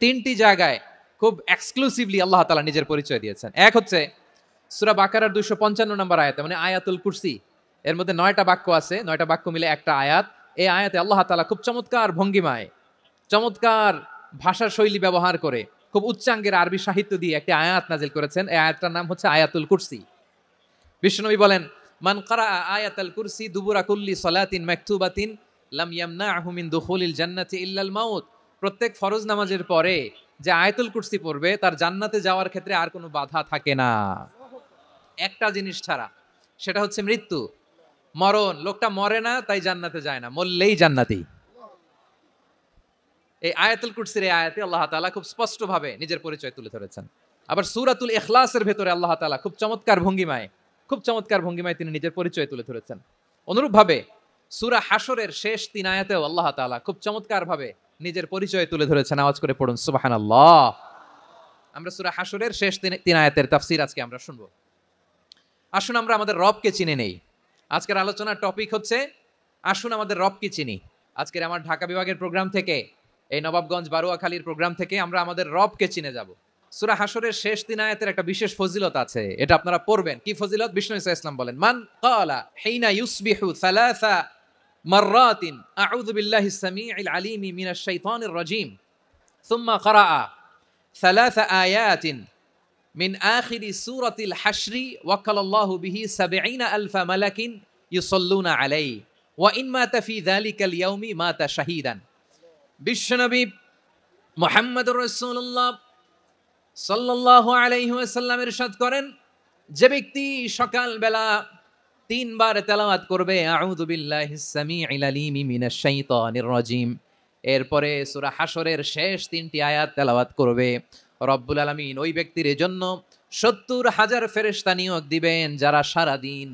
তিনটি জায়গায় খুব এক্সক্লুসিভলি আল্লাহ তাআলা নিজের পরিচয় দিয়েছেন। এক হচ্ছে সূরা বাকারার 255 নম্বর আয়াতে, মানে আয়াতুল কুরসি। এর মধ্যে 9টা বাক্য আছে, 9টা বাক্য মিলে একটা আয়াত। এই আয়াতে আল্লাহ তাআলা খুব চমৎকার ভঙ্গিমায়, চমৎকার ভাষা শৈলী ব্যবহার করে, খুব উচ্চাঙ্গের আরবি সাহিত্য দিয়ে একটি আয়াত নাজিল করেছেন। এই আয়াতটার নাম হচ্ছে আয়াতুল কুরসি। বিশ্বনবী বলেন, মান কারাআ আয়াতাল কুরসি দুবুরা কুল্লি সালাতিন মাকতুবাতিন লাম ইয়ামনাহু মিন দুখুলিল জান্নাতি ইল্লাল মাউত। প্রত্যেক ফরজ নামাজের পরে যে আয়াতুল কুরসি পড়বে তার জান্নাতে যাওয়ার ক্ষেত্রে আর কোনো বাধা থাকে না, একটা জিনিস ছাড়া, সেটা হচ্ছে মৃত্যু, মরণ। লোকটা মরে না তাই জান্নাতে যায় না, মরলেই জান্নাতি। এই আয়াতুল কুরসির এই আয়াতে আল্লাহ তাআলা খুব স্পষ্টভাবে নিজের পরিচয় তুলে ধরেছেন। আবার সূরাতুল ইখলাসের ভেতরে আল্লাহ তাআলা খুব চমৎকার ভঙ্গিমায় তিনি নিজের পরিচয় তুলে ধরেছেন। অনুরূপভাবে সূরা হাশরের শেষ 3 আয়াতেও আল্লাহ তাআলা খুব চমৎকার ভাবে নিজের পরিচয় তুলে ধরেছেন। আওয়াজ করে পড়ুন সুবহানাল্লাহ। আমরা সূরা হাশরের শেষ 3 আয়াতের তাফসীর আজকে আমরা শুনবো। আসুন আমরা আমাদের রবকে চিনে নেই। আজকের আলোচনার টপিক হচ্ছে আসুন আমাদের রবকে চিনি। আজকের আমার ঢাকা বিভাগের প্রোগ্রাম থেকে, এই নবাবগঞ্জ বারুয়াখালীর প্রোগ্রাম থেকে আমরা আমাদের রবকে চিনে যাব। সূরা হাশরের শেষ 3 আয়াতের একটা বিশেষ ফজিলত আছে, এটা আপনারা পড়বেন। কি ফজিলত? বিষ্ণু ইসা ইসলাম বলেন, মান ক্বালা হিনা ইউসবিহু সালাসা মাররাতিন আউযু বিল্লাহিস সামিউল আলিম মিনাশ শাইতানির রাজীম সুম্মা ক্বারাআ সালাসা আয়াতিন মিন আখিরি সূরাতিল হাশরি ওয়াক্কালাল্লাহু বিহি ৭০,০০০ মালাকিন ইউসাল্লুনা আলাইহি ওয়া ইন মাতা ফি যালিকাল ইয়াউমি মাতা শাহীদান। বিশ্বনবী মুহাম্মদুর রাসূলুল্লাহ সাল্লাল্লাহু আলাইহি ওয়াসাল্লাম ইরশাদ করেন, যে ব্যক্তি সকালবেলা 3 বার তেলাওয়াত করবে আউযু বিল্লাহিস সামিউল আলিম মিনাশ শাইতানির রাজীম, এরপরে সূরা হাশরের শেষ 3টি আয়াত তেলাওয়াত করবে, রব্বুল আলামিন ওই ব্যক্তির জন্য ৭০,০০০ ফেরেশতা নিয়োগ দিবেন যারা সারা দিন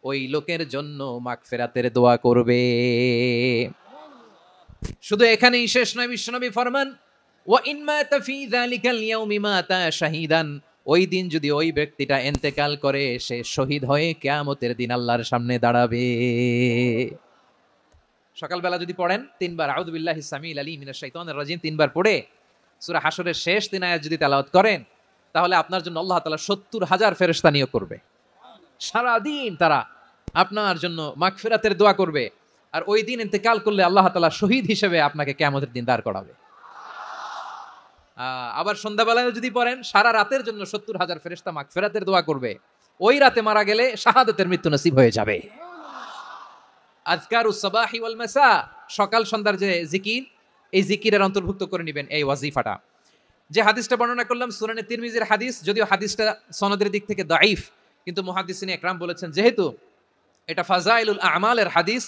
ওই লোকের জন্য মাগফিরাতের দোয়া করবে। শুধু এখানেই শেষ নয়, বিশ্বনবী ফরমান, ওয়া ইন মাতা ফি যালিকাল ইয়াউমি মাতা শাহীদান, ওই দিন যদি ওই ব্যক্তিটা ইন্তেকাল করে সে শহীদ হয়ে কিয়ামতের দিন আল্লাহর সামনে দাঁড়াবে। সকালবেলা যদি পড়েন 3 বার আউযু বিল্লাহিস সামিউল আলিম মিনাশ শাইতানির রাজীম 3 বার পড়ে সূরা হাশরের শেষ 3 আয়াত যদি তেলাওয়াত করেন, তাহলে আপনার জন্য আল্লাহ তাআলা ৭০,০০০ ফেরেশতা নিয়োগ করবে। সারা দিন তারা আপনার জন্য মাগফিরাতের দোয়া করবে। আর ওই দিন ইন্তেকাল করলে আল্লাহ তাআলা শহীদ হিসেবে আপনাকে কিয়ামতের দিন দাঁড় করাবে। আবার সন্ধ্যাবেলায় যদি পড়েন, সারা রাতের জন্য ৭০,০০০ ফেরেশতা মাগফিরাতের দোয়া করবে। ওই রাতে মারা গেলে শাহাদাতের মৃত্যু নসিব হয়ে যাবে। আযকারুস সাবাহি ওয়াল মাসা, সকাল সন্ধ্যার যে জিকির, এই জিকিরের অন্তর্ভুক্ত করে নেবেন এই ওয়াজিফাটা। যে হাদিসটা বর্ণনা করলাম সুনানে তিরমিজির হাদিস, যদিও হাদিসটা সনদের দিক থেকে দাঈফ, কিন্তু মুহাদ্দিসিন ইকরাম বলেছেন যেহেতু এটা ফাজাইলুল আমালের হাদিস,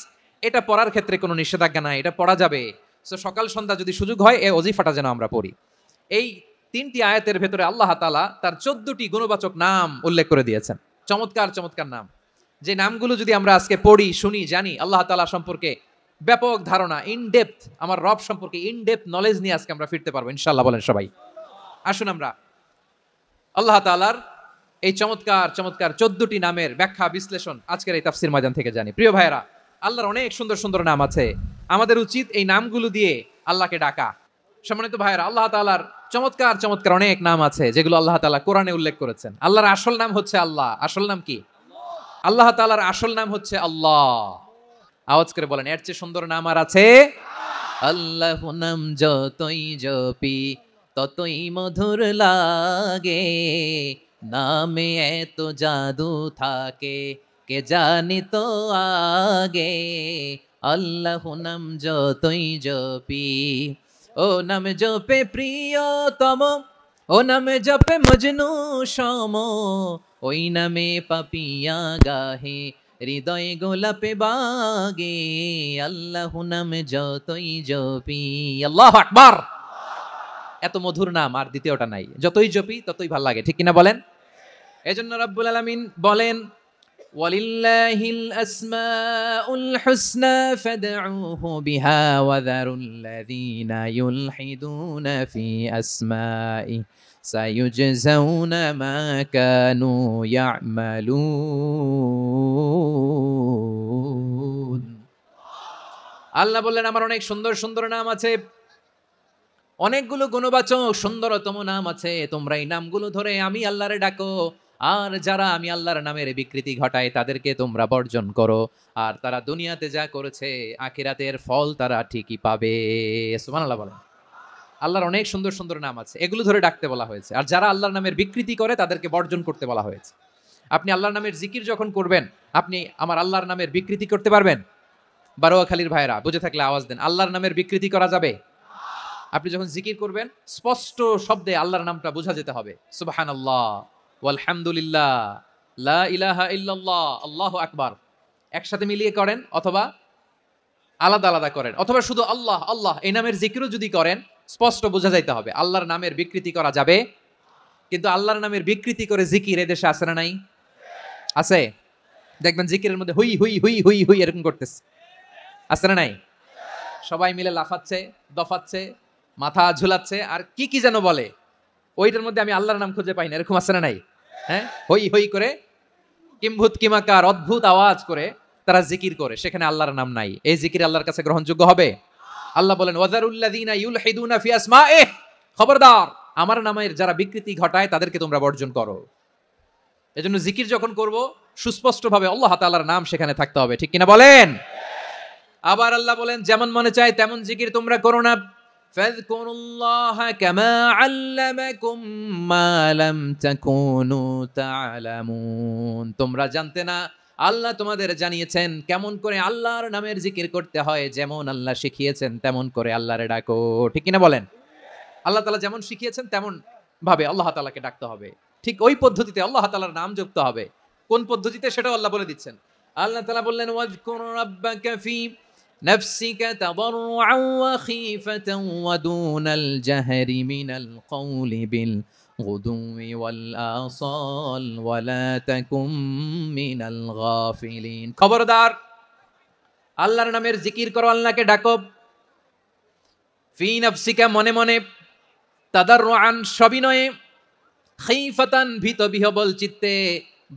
এটা পড়ার ক্ষেত্রে কোনো নিষেধাজ্ঞা নাই, এটা পড়া যাবে। সো সকাল সন্ধ্যা যদি সুযোগ হয় এই ওয়াজিফাটা যেন আমরা পড়ি। এই 3টি আয়াতের ভেতরে আল্লাহ তাআলা তার 14টি গুণবাচক নাম উল্লেখ করে দিয়েছেন। চমৎকার চমৎকার নাম, যে নামগুলো যদি আমরা আজকে পড়ি, শুনি, জানি, আল্লাহ তাআলা সম্পর্কে ব্যাপক ধারণা, ইনডেপথ, আমার রব সম্পর্কে ইনডেপথ নলেজ নিয়ে আজকে আমরা ফিরতে পারবো ইনশাআল্লাহ। বলেন সবাই। আসুন আমরা আল্লাহ তাআলার এই চমৎকার চমৎকার 14টি নামের ব্যাখ্যা বিশ্লেষণ আজকের এই তাফসীর ময়দান থেকে জানি। প্রিয় ভাইয়েরা, আল্লাহর অনেক সুন্দর সুন্দর নাম আছে, আমাদের উচিত এই নামগুলো দিয়ে আল্লাহকে ডাকা। সম্মানিত ভাইয়েরা, আল্লাহ তাআলার চমৎকার চমৎকার অনেক নাম আছে যেগুলো আল্লাহ তাআলা কোরআনে উল্লেখ করেছেন। আল্লাহর আসল নাম হচ্ছে আল্লাহ। আসল নাম কি? আল্লাহ তাআলার আসল নাম হচ্ছে আল্লাহ। আওয়াজ করে বলেন, এর চেয়ে সুন্দর নাম আর আছে? আল্লাহ নাম যতই জপি ততই মধুর লাগে, নামে এত জাদু থাকে কে জানি তো আগে। আল্লাহ নাম যতই জপি, ও নাম জপে প্রিয়তম, ও নামে জপে মজনু সম, ওই নামে পাপিয়া গাহে হৃদয় গোলাপে বাগে। আল্লাহ নাম যতই জপি। আল্লাহু আকবার। এত মধুর নাম আর দ্বিতীয়টা নাই, যতই জপি ততই ভালো লাগে, ঠিক কিনা বলেন? এজন্য রব্বুল আলামিন বলেন, ওয়ালিল্লাহিল আসমাউল হুসনা ফাদউহু বিহা ওয়া যারুল্লাযীনা ইউলহিদুনা ফি আসমাই সায়ুজজাউনা মা কানু ইয়ামালুন। আল্লাহ বললেন, আমার অনেক সুন্দর সুন্দর নাম আছে, অনেকগুলো গুণবাচক সুন্দরতম নাম আছে, তোমরা এই নামগুলো ধরে আমি আল্লাহরে ডাকো। আর যারা আমি আল্লাহর নামের বিকৃতি ঘটায় তাদেরকে তোমরা বর্জন করো। আর তারা দুনিয়াতে যা করেছে আখিরাতের ফল তারা ঠিকই পাবে। সুবহানাল্লাহ বলেন। আল্লাহর অনেক সুন্দর সুন্দর নাম আছে, এগুলো ধরে ডাকতে বলা হয়েছে। আর যারা আল্লাহর নামের বিকৃতি করে তাদেরকে বর্জন করতে বলা হয়েছে। আপনি আল্লাহর নামের জিকির যখন করবেন, আপনি আমার আল্লাহর নামের বিকৃতি করতে পারবেন? বারোয়াখালীর ভাইরা বুঝে থাকলে আওয়াজ দেন, আল্লাহর নামের বিকৃতি করা যাবে? আপনি যখন জিকির করবেন স্পষ্ট শব্দে আল্লাহর নামটা বোঝা যেতে হবে। সুবহানাল্লাহ, ওয়ালহামদুলিল্লাহ, লা ইলাহা ইল্লাল্লাহ, আল্লাহু আকবার। একসাথে মিলিয়ে করেন অথবা আলাদা আলাদা করেন, অথবা শুধু আল্লাহ আল্লাহ এই নামের জিকিরও যদি করেন স্পষ্ট বোঝা যাইতে হবে। আল্লাহর নামের বিকৃতি করা যাবে, কিন্তু আল্লাহর নামের বিকৃতি করে জিকির এদেশে আছে না নাই? আছে। দেখবেন জিকিরের মধ্যে হুই হুই হুই হুই হুই এরকম করতেছে, আছে না নাই? সবাই মিলে লাফাচ্ছে, দফাচ্ছে, মাথা ঝুলাচ্ছে, আর কি কি যেন বলে, ওইটার মধ্যে আমি আল্লাহর নাম খুঁজে পাই না, এরকম আছে না নাই? হ্যাঁ, হই হই করে কিম্ভূত কিমাকার অদ্ভুত আওয়াজ করে তারা জিকির করে, সেখানে আল্লাহর নাম নাই। এই জিকির আল্লাহর কাছে গ্রহণযোগ্য হবে? আল্লাহ বলেন ওয়াযারুল্লাযীনা ইউলহিদুনা ফি আসমাইহি, খবরদার আমার নামের যারা বিকৃতি ঘটায় তাদেরকে তোমরা বর্জন করো। এজন্য জিকির যখন করব সুস্পষ্টভাবে আল্লাহ তাআলার নাম সেখানে থাকতে হবে, ঠিক কিনা বলেন? আবার আল্লাহ বলেন যেমন মনে চায় তেমন জিকির তোমরা করো না। ফাযকুরুল্লাহা কামা আল্লামাকুম মা লাম তাকুনু তা'লামুন। তোমরা জানতে না, আল্লাহ তোমাদের জানিয়েছেন কেমন করে আল্লাহর নামের জিকির করতে হয়, যেমন আল্লাহ শিখিয়েছেন তেমন করে আল্লাহরে ডাকো, ঠিক কিনা বলেন? আল্লাহ তাআলা যেমন শিখিয়েছেন তেমন ভাবে আল্লাহ তাআলাকে ডাকতে হবে, ঠিক ওই পদ্ধতিতে আল্লাহ তাআলার নাম জপতে হবে। কোন পদ্ধতিতে সেটাও আল্লাহ বলে দিচ্ছেন। আল্লাহ তাআলা বললেন ওয়াযকুর রাব্বাকা ফি নাফসিকা তাদাররুআন ওয়া খীফাতান ওয়া দুনাল জাহরি মিনাল কওলি বিল গুদুই ওয়াল আসাল ওয়া লা তাকুম মিনাল গাফিলিন। খবরদার আল্লাহর নামের জিকির করো, আল্লাহকে ডাকো। ফি নাফসিকা মনে মনে, তাদাররুআন সবিনয়ে, খাইফাতান ভীত বিহবল চিত্তে,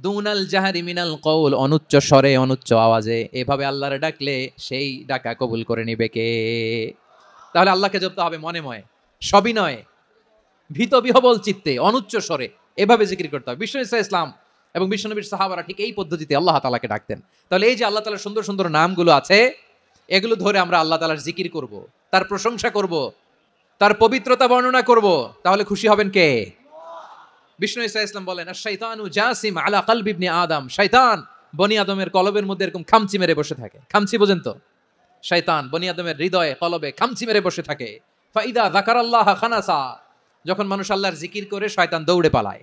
দুনাল জাহারি মিনাল কওল অনুচ্চ স্বরে অনুচ্চ আওয়াজে। এভাবে আল্লাহরে ডাকলে সেই ডাকা কবুল করে নিবে কে? তাহলে আল্লাহকে জপতে হবে মনে মনে, সবিনয়ে, ভীত বিহবল চিত্তে, অনুচ্চ স্বরে, এভাবে জিকির করতে হবে। বিষ্ণু ইসলাম এবং বিশ্বনবীর সাহাবারা ঠিক এই পদ্ধতিতে আল্লাহ তাআলাকে ডাকতেন। তাহলে এই যে আল্লাহ তাআলার সুন্দর সুন্দর নামগুলো আছে, এগুলো ধরে আমরা আল্লাহ তাআলার জিকির করব, তার প্রশংসা করব, তার পবিত্রতা বর্ণনা করব, তাহলে খুশি হবেন কে? বিষ্ণু ইসলাম বলেন আশ-শাইতানু জাসিম আলা কলবি ইবনে আদম। শয়তান বনি আদমের কলবের মধ্যে এরকম খামচি মেরে বসে থাকে। খামচি বোঝেন তো? শয়তান বনি আদমের হৃদয়ে কলবে খামচি মেরে বসে থাকে। ফাইদা যাকারাল্লাহ খানাসা, যখন মানুষ আল্লাহর জিকির করে শয়তান দৌড়ে পালায়।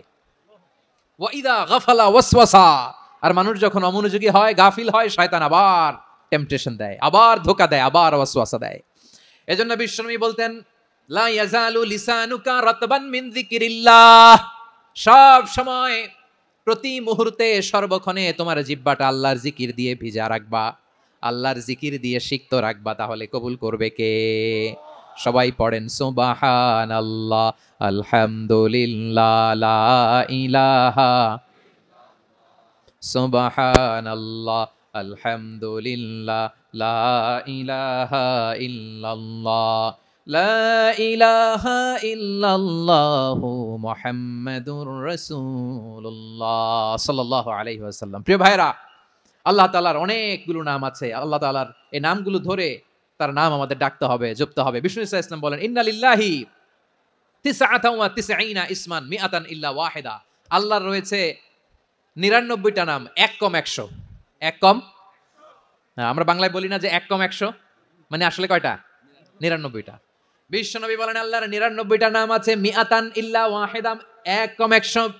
ওয়া ইদা গাফালা ওয়াসওয়াসা, আর মানুষ যখন অমনোযোগী হয়, গাফিল হয়, শয়তান আবার টেম্পটেশন দেয়, আবার ধোঁকা দেয়, আবার ওয়াসওয়াসা দেয়। এজন্য বিশ্বনবী বলতেন লা ইয়াজালু লিসানুকা রাতবান মিন যিকরিল্লাহ, সব সময় প্রতি মুহূর্তে সর্বক্ষণে তোমার জিহ্বাটা আল্লাহর জিকির দিয়ে ভিজা রাখবা, আল্লাহর জিকির দিয়ে সিক্ত রাখবা, তাহলে কবুল করবে কে? সবাই পড়েন সুবহানাল্লাহ, আলহামদুলিল্লাহ, লা ইলাহা, সুবহানাল্লাহ, আলহামদুলিল্লাহ, লা ইলাহা ইল্লাল্লাহ, লা ইলাহা ইল্লাল্লাহু মুহাম্মাদুর রাসূলুল্লাহ সাল্লাল্লাহু আলাইহি ওয়াসাল্লাম। প্রিয় ভাইরা, আল্লাহ তাআলার অনেকগুলো নাম আছে। আল্লাহ তাআলার এই নামগুলো ধরে তার নাম আমাদের ডাকতে হবে, জপতে হবে। বিষ্ণু ইসলাম বলেন ইন্না লিল্লাহি তিসআতান ওয়া তিসঈনা ইসমান মিআতান ইল্লা ওয়াহিদা। আল্লাহর রয়েছে 99টা নাম, এক কম 100। এক কম, আমরা বাংলায় বলি না যে এক কম 100, মানে আসলে কয়টা? 99টা। বিশ্বনবী বলেন আল্লাহর 99টা নাম আছে, মিআতান ইল্লা ওয়াহিদা, এক কম 100।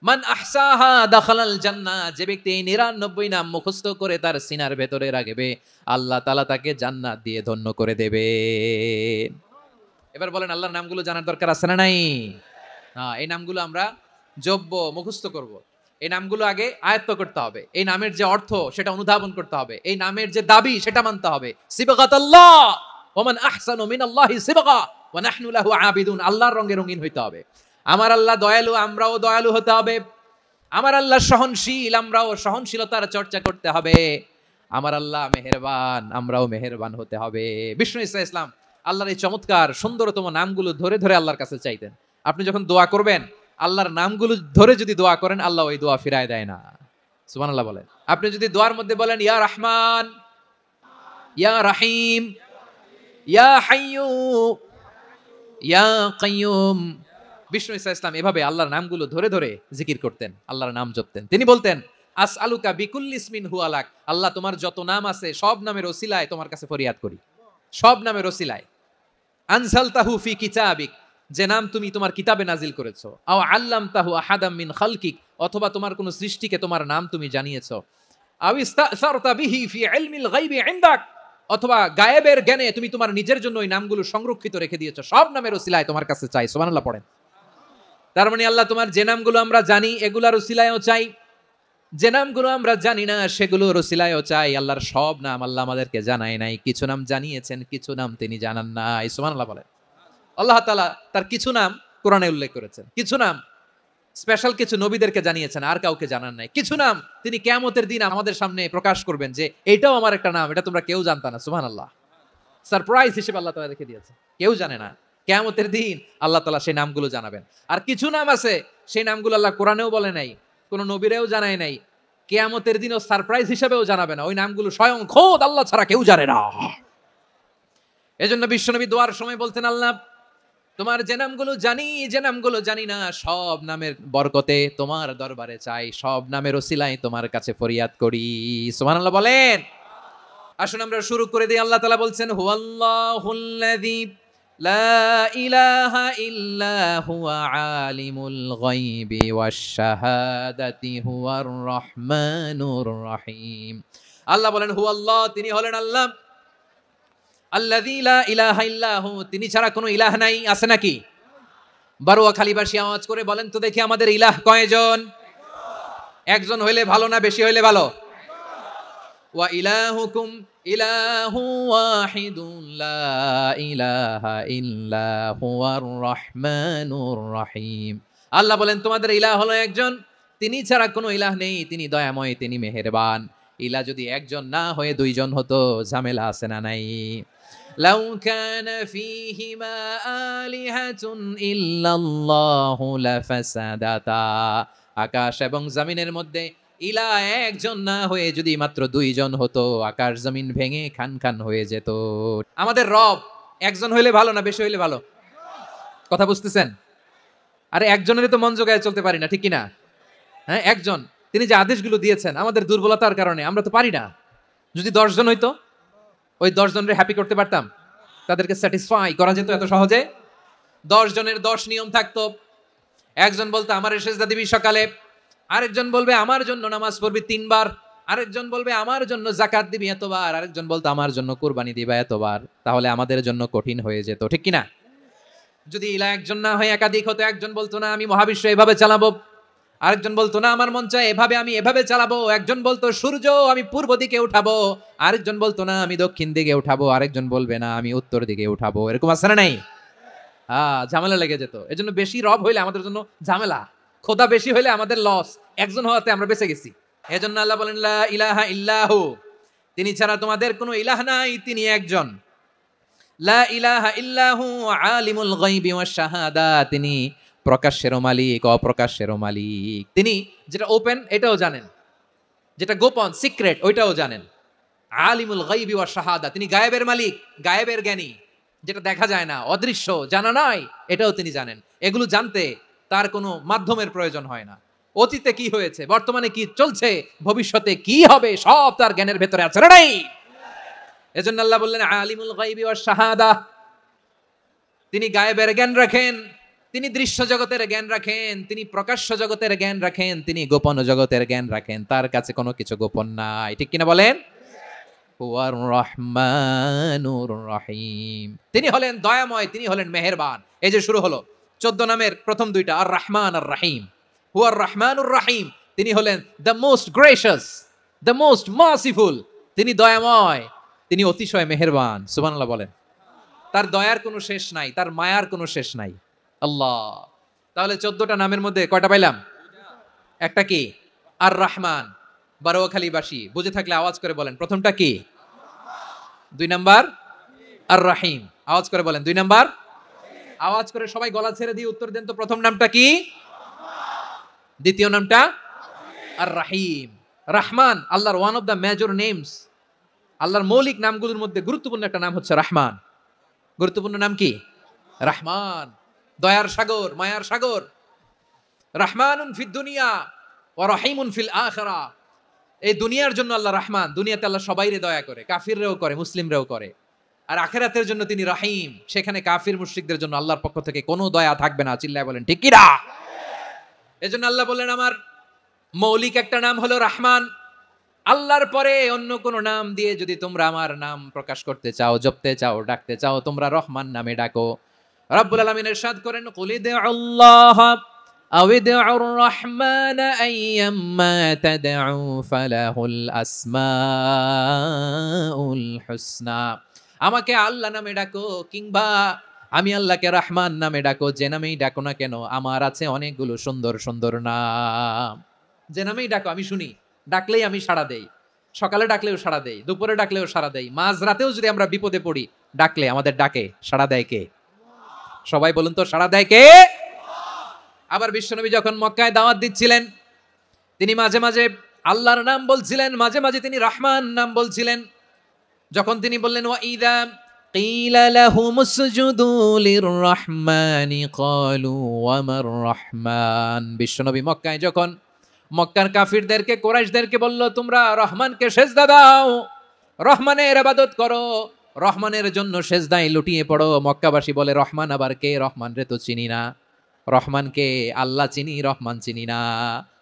মান আহসাহা দাখালাল জান্নাহ, যে ব্যক্তি এই 99 নাম মুখস্থ করে তার সিনার ভেতরে রাখবে, আল্লাহ তাআলা তাকে জান্নাত দিয়ে ধন্য করে দেবে। এবার বলেন আল্লাহর নামগুলো জানার দরকার আছে না নাই? হ্যাঁ, এই নামগুলো আমরা জপবো, মুখস্থ করব। এই নামগুলো আগে আয়ত্ত করতে হবে। এই নামের যে অর্থ সেটা অনুধাবন করতে হবে। এই নামের যে দাবি সেটা মানতে হবে। সিবগাতাল্লাহ ওয়া মান আহসানু মিনাল্লাহি সিবগা ওয়া নাহনু লাহু আবিদুন। আল্লাহর রঙে রঙিন হইতে হবে। আমার আল্লাহ দয়ালু, আমরাও দয়ালু হতে হবে। আমার আল্লাহ সহনশীল, আমরাও সহনশীলতার চর্চা করতে হবে। আমার আল্লাহ মেহেরবান, আমরাও মেহেরবান হতে হবে। বিষ্ণু ইসা ইসলাম আল্লাহর এই চমৎকার সুন্দরতম নামগুলো ধরে ধরে আল্লাহর কাছে চাইতেন। আপনি যখন দোয়া করবেন, আল্লাহর নামগুলো ধরে যদি দোয়া করেন, আল্লাহ ওই দোয়া ফিরায় দেয় না। সুবহানাল্লাহ বলেন। আপনি যদি দোয়ার মধ্যে বলেন ইয়া রহমান, ইয়া রাহিম, ইয়া হাইয়্যু, ইয়া কাইয়্যুম, বিষ্ণু ঈসা ইসলাম এভাবে আল্লাহর নামগুলো ধরে ধরে জিকির করতেন, আল্লাহর নাম জপতেন। তিনি বলতেন আসআলুকা বিকুল্লি ইসমিন হুয়া লাক, আল্লাহ তোমার যত নাম আছে সব নামের ওসিলায় তোমার কাছে ফরিয়াদ করি, সব নামের ওসিলায়। আনজালতাহু ফি কিতাবিক, যে নাম তুমি তোমার কিতাবে নাজিল করেছো। আও আল্লামতাহু আহাদাম মিন খালকিক, অথবা তোমার কোন সৃষ্টিকে তোমার নাম তুমি জানিয়েছো। আও ইস্তাসারতা বিহি ফি ইলমিল গায়বি ইনদাক, অথবা গায়েবের জ্ঞানে তুমি তোমার নিজের জন্য ওই নামগুলো সংরক্ষিত রেখে দিয়েছো। সব নামের ওসিলায় তোমার কাছে চাই। সুবহানাল্লাহ পড়েন। তার মানে আল্লাহ তোমার যে নামগুলো আমরা জানি এগুলার ওসিলায়ও চাই, যে নামগুলো আমরা জানি না সেগুলোর ওসিলায়ও চাই। আল্লাহর সব নাম আল্লাহ আমাদেরকে জানায় নাই, কিছু নাম জানিয়েছেন, কিছু নাম তিনি জানান নাই। সুবহানাল্লাহ বলেন। আল্লাহ তাআলা তার কিছু নাম কোরআনে উল্লেখ করেছেন, কিছু নাম স্পেশাল কিছু নবীদেরকে জানিয়েছেন, আর কাউকে জানান নাই। কিছু নাম তিনি কিয়ামতের দিন আমাদের সামনে প্রকাশ করবেন যে এটাও আমার একটা নাম, এটা তোমরা কেউ জানতা না। সুবহানাল্লাহ। সারপ্রাইজ হিসেবে আল্লাহ তাআলা রেখে দিয়েছে, কেউ জানে না। কিয়ামতের দিন আল্লাহ তাআলা সেই নামগুলো জানাবেন। আর কিছু নাম আছে সেই নামগুলো আল্লাহ কোরআনেও বলে নাই, কোন নবীরেও জানায় নাই, কিয়ামতের দিনও সারপ্রাইজ হিসেবেও জানাবে না। ওই নামগুলো স্বয়ং খোদ আল্লাহ ছাড়া কেউ জানে না। এজন্য বিশ্বনবী দোয়ার সময় বলতেন আল্লাহ তোমার যে নামগুলো জানি, যে নামগুলো জানি না, সব নামের বরকতে তোমার দরবারে চাই, সব নামের ওসিলায় তোমার কাছে ফরিয়াদ করি। সুবহানাল্লাহ বলেন। আসুন আমরা শুরু করে দিই। আল্লাহ তাআলা বলছেন হুয়াল্লাহুল্লাযী লা ইলাহা ইল্লা হুয়া আলিমুল গায়বি ওয়াশ শাহাদাতি হুয়ার রহমানুর রহিম। আল্লাহ বলেন হুয়াল্লাহ, তিনি হলেন আল্লাহ, আল্লাযী লা ইলাহা ইল্লাহু, তিনি ছাড়া কোনো ইলাহ নাই। আছে নাকি? বারোয়াখালীবাসী আওয়াজ করে বলেন তো দেখি আমাদের ইলাহ কয়জন? একজন হইলে ভালো না বেশি হইলে ভালো? ওয়া ইলাহুকুম ইলাহু ওয়াহিদুন লা ইলাহা ইল্লা হুয়ার রহমানুর রহিম। আল্লাহ বলেন তোমাদের ইলাহ হলো একজন, তিনি ছাড়া কোনো ইলাহ নেই, তিনি দয়াময়, তিনি মেহেরবান। ইলাহ যদি একজন না হয়ে দুইজন হতো, ঝামেলা আছে না নাই? লাউ কানা ফীহিমা আলিহাতুন ইল্লাল্লাহু লাফাসাদাতা, আকাশ এবং জমিনের মধ্যে ইলাহ একজন না হয়ে যদি মাত্র দুইজন হতো, আকাশ জমিন ভেঙে খান খান হয়ে যেত। আমাদের রব একজন হইলে ভালো না বেশি হইলে ভালো? কথা বুঝতেছেন? আরে একজনেরই তো মন জোগায় চলতে পারি না, ঠিক কিনা? হ্যাঁ, একজন, তিনি যে আদেশগুলো দিয়েছেন আমাদের দুর্বলতার কারণে আমরা তো পারি না। যদি 10 জন হইতো, ওই 10 জনের হ্যাপি করতে পারতাম, তাদেরকে স্যাটিসফাই করা যেত এত সহজে? 10 জনের 10 নিয়ম থাকতো। একজন বলতো আমার সেজদা দিবি সকালে, আরেকজন বলবে আমার জন্য নামাজ পড়বি 3 বার, আরেকজন বলবে আমার জন্য যাকাত দিবি এতবার, আরেকজন বলতো আমার জন্য কুরবানি দিবা এতবার। তাহলে আমাদের জন্য কঠিন হয়ে যেত, ঠিক কিনা? যদি ইলা একজন না হয়ে একাধিক হতো, একজন বলতো না আমি মহাবিশ্ব এভাবে চালাবো, আরেকজন বলতো না আমার মন চায় এভাবে, আমি এভাবে চালাবো, একজন বলতো সূর্য আমি পূর্ব দিকে উঠাবো, আরেকজন বলতো না আমি দক্ষিণ দিকে উঠাবো, আরেকজন বলবে না আমি উত্তর দিকে উঠাবো। এরকম আছে না নাই? ঝামেলা লেগে যেত। এজন্য বেশি রব হইলে আমাদের জন্য ঝামেলা, খোদা বেশি হইলে আমাদের লস। একজন হওয়াতে আমরা বেঁচে গেছি। এজন্য আল্লাহ বলেন লা ইলাহা ইল্লাহু, তিনি ছাড়া তোমাদের কোনো ইলাহ নাই, তিনি একজন। লা ইলাহা ইল্লাহু আলিমুল গায়বি ওয়াশ শাহাদা, তিনি প্রকাশ্যেরও মালিক অপ্রকাশ্যেরও মালিক। তিনি যেটা ওপেন এটাও জানেন, যেটা গোপন সিক্রেট ওইটাও জানেন। আলিমুল গায়বি ওয়াশ শাহাদা, তিনি গায়েবের মালিক, গায়েবের জ্ঞানী, যেটা দেখা যায় না, অদৃশ্য, জানা নাই, এটাও তিনি জানেন। এগুলো জানতে তার কোনো মাধ্যমের প্রয়োজন হয় না। অতীতে কি হয়েছে, বর্তমানে কি চলছে, ভবিষ্যতে কি হবে, সব তার জ্ঞানের ভেতরে আছে না নাই? এজন্য আল্লাহ বললেন আলিমুল গায়বি ওয়াশ শাহাদা, তিনি গায়েবের জ্ঞান রাখেন, তিনি দৃশ্য জগতের জ্ঞান রাখেন, তিনি প্রকাশ্য জগতের জ্ঞান রাখেন, তিনি গোপন জগতের জ্ঞান রাখেন। তার কাছে কোনো কিছু গোপন নাই, ঠিক কিনা বলেন? হুয়ার রহমানুর রহিম, তিনি হলেন দয়াময়, তিনি হলেন মেহেরবান। এই যে শুরু হলো 14 নামের প্রথম দুইটা, আর রহমান আর রাহিম। হুয়ার রহমানুর রাহিম, তিনি হলেন the most gracious, the most merciful, তিনি দয়াময়, তিনি অতিশয় মেহেরবান। সুবহানাল্লাহ বলেন। তার দয়ার কোনো শেষ নাই, তার মায়ার কোনো শেষ নাই। আল্লাহ, তাহলে 14টা নামের মধ্যে কয়টা পাইলাম? একটা কি? আর রহমান। বারোয়াখালীবাসী বুঝে থাকলে আওয়াজ করে বলেন প্রথমটা কি? 2 নাম্বার আর রাহিম। আওয়াজ করে বলেন 2 নাম্বার। আওয়াজ করে সবাই গলা ছেড়ে দিয়ে উত্তর দেন তো, প্রথম নামটা কি? দ্বিতীয় নামটা? আর রাহিম। রহমান আল্লাহর one of the major names. আল্লাহর মৌলিক নামগুলোর মধ্যে গুরুত্বপূর্ণ একটা নাম হচ্ছে রহমান। গুরুত্বপূর্ণ নাম কি? রহমান, দয়ার সাগর, মায়ার সাগর। রহমানুন ফিদ দুনিয়া ওয়া রহিমুন ফিল আখিরা। এই দুনিয়ার জন্য আল্লাহ রহমান, দুনিয়াতে আল্লাহ সবাইরে দয়া করে, কাফিররেও করে, মুসলিমরেও করে। আর আখিরাতের জন্য তিনি রহিম, সেখানে কাফির মুশরিকদের জন্য আল্লাহর পক্ষ থেকে কোনো দয়া থাকবে না। চিল্লায় বলেন ঠিক কি না? এজন্য আল্লাহ বললেন আমার মৌলিক একটা নাম হলো রহমান। আল্লাহর পরে অন্য কোন নাম দিয়ে যদি তোমরা আমার নাম প্রকাশ করতে চাও, জপতে চাও, ডাকতে চাও, তোমরা রহমান নামে ডাকো। রব্বুল আলামিন ইরশাদ করেন কুলিদ আল্লাহ আও ইদউর রহমান আইয়াম্মা তাদউ ফালাহুল আসমাউল হুসনা। আমাকে আল্লাহ নামে ডাকো কিংবা আমি আল্লাহকে রহমান নামে ডাকো, যে নামেই ডাকো না কেন আমার আছে অনেকগুলো সুন্দর সুন্দর নাম। যে নামেই ডাকো আমি শুনি, ডাকলেই আমি সাড়া দেই। সকালে ডাকলেও সাড়া দেই, দুপুরে ডাকলেও সাড়া দেই, মাঝ রাতেও যদি আমরা বিপদে পড়ি ডাকলে আমাদের ডাকে সাড়া দেয় কে? সবাই বলুন তো, সাড়া দেয় কে? আবার বিশ্বনবী যখন মক্কায় দাওয়াত দিচ্ছিলেন তিনি মাঝে মাঝে আল্লাহর নাম বলছিলেন, মাঝে মাঝে তিনি রহমান নাম বলছিলেন। যখন তিনি বললেন ওয়া ইযা কিলা লাহুম উসজুদু লিররহমানি ক্বালু ওয়া মার রহমান। বিশ্বনবী মক্কায় যখন মক্কার কাফিরদেরকে, কুরাইশদেরকে বলল তোমরা রহমানকে সেজদা দাও, রহমানের ইবাদত করো, রহমানের জন্য সেজদায় লুটিয়ে পড়ো। মক্কাবাসী বলে রহমান আবার কে? রহমান রে তো চিনি না। রহমানকে? আল্লাহ চিনি, রহমান চিনি না।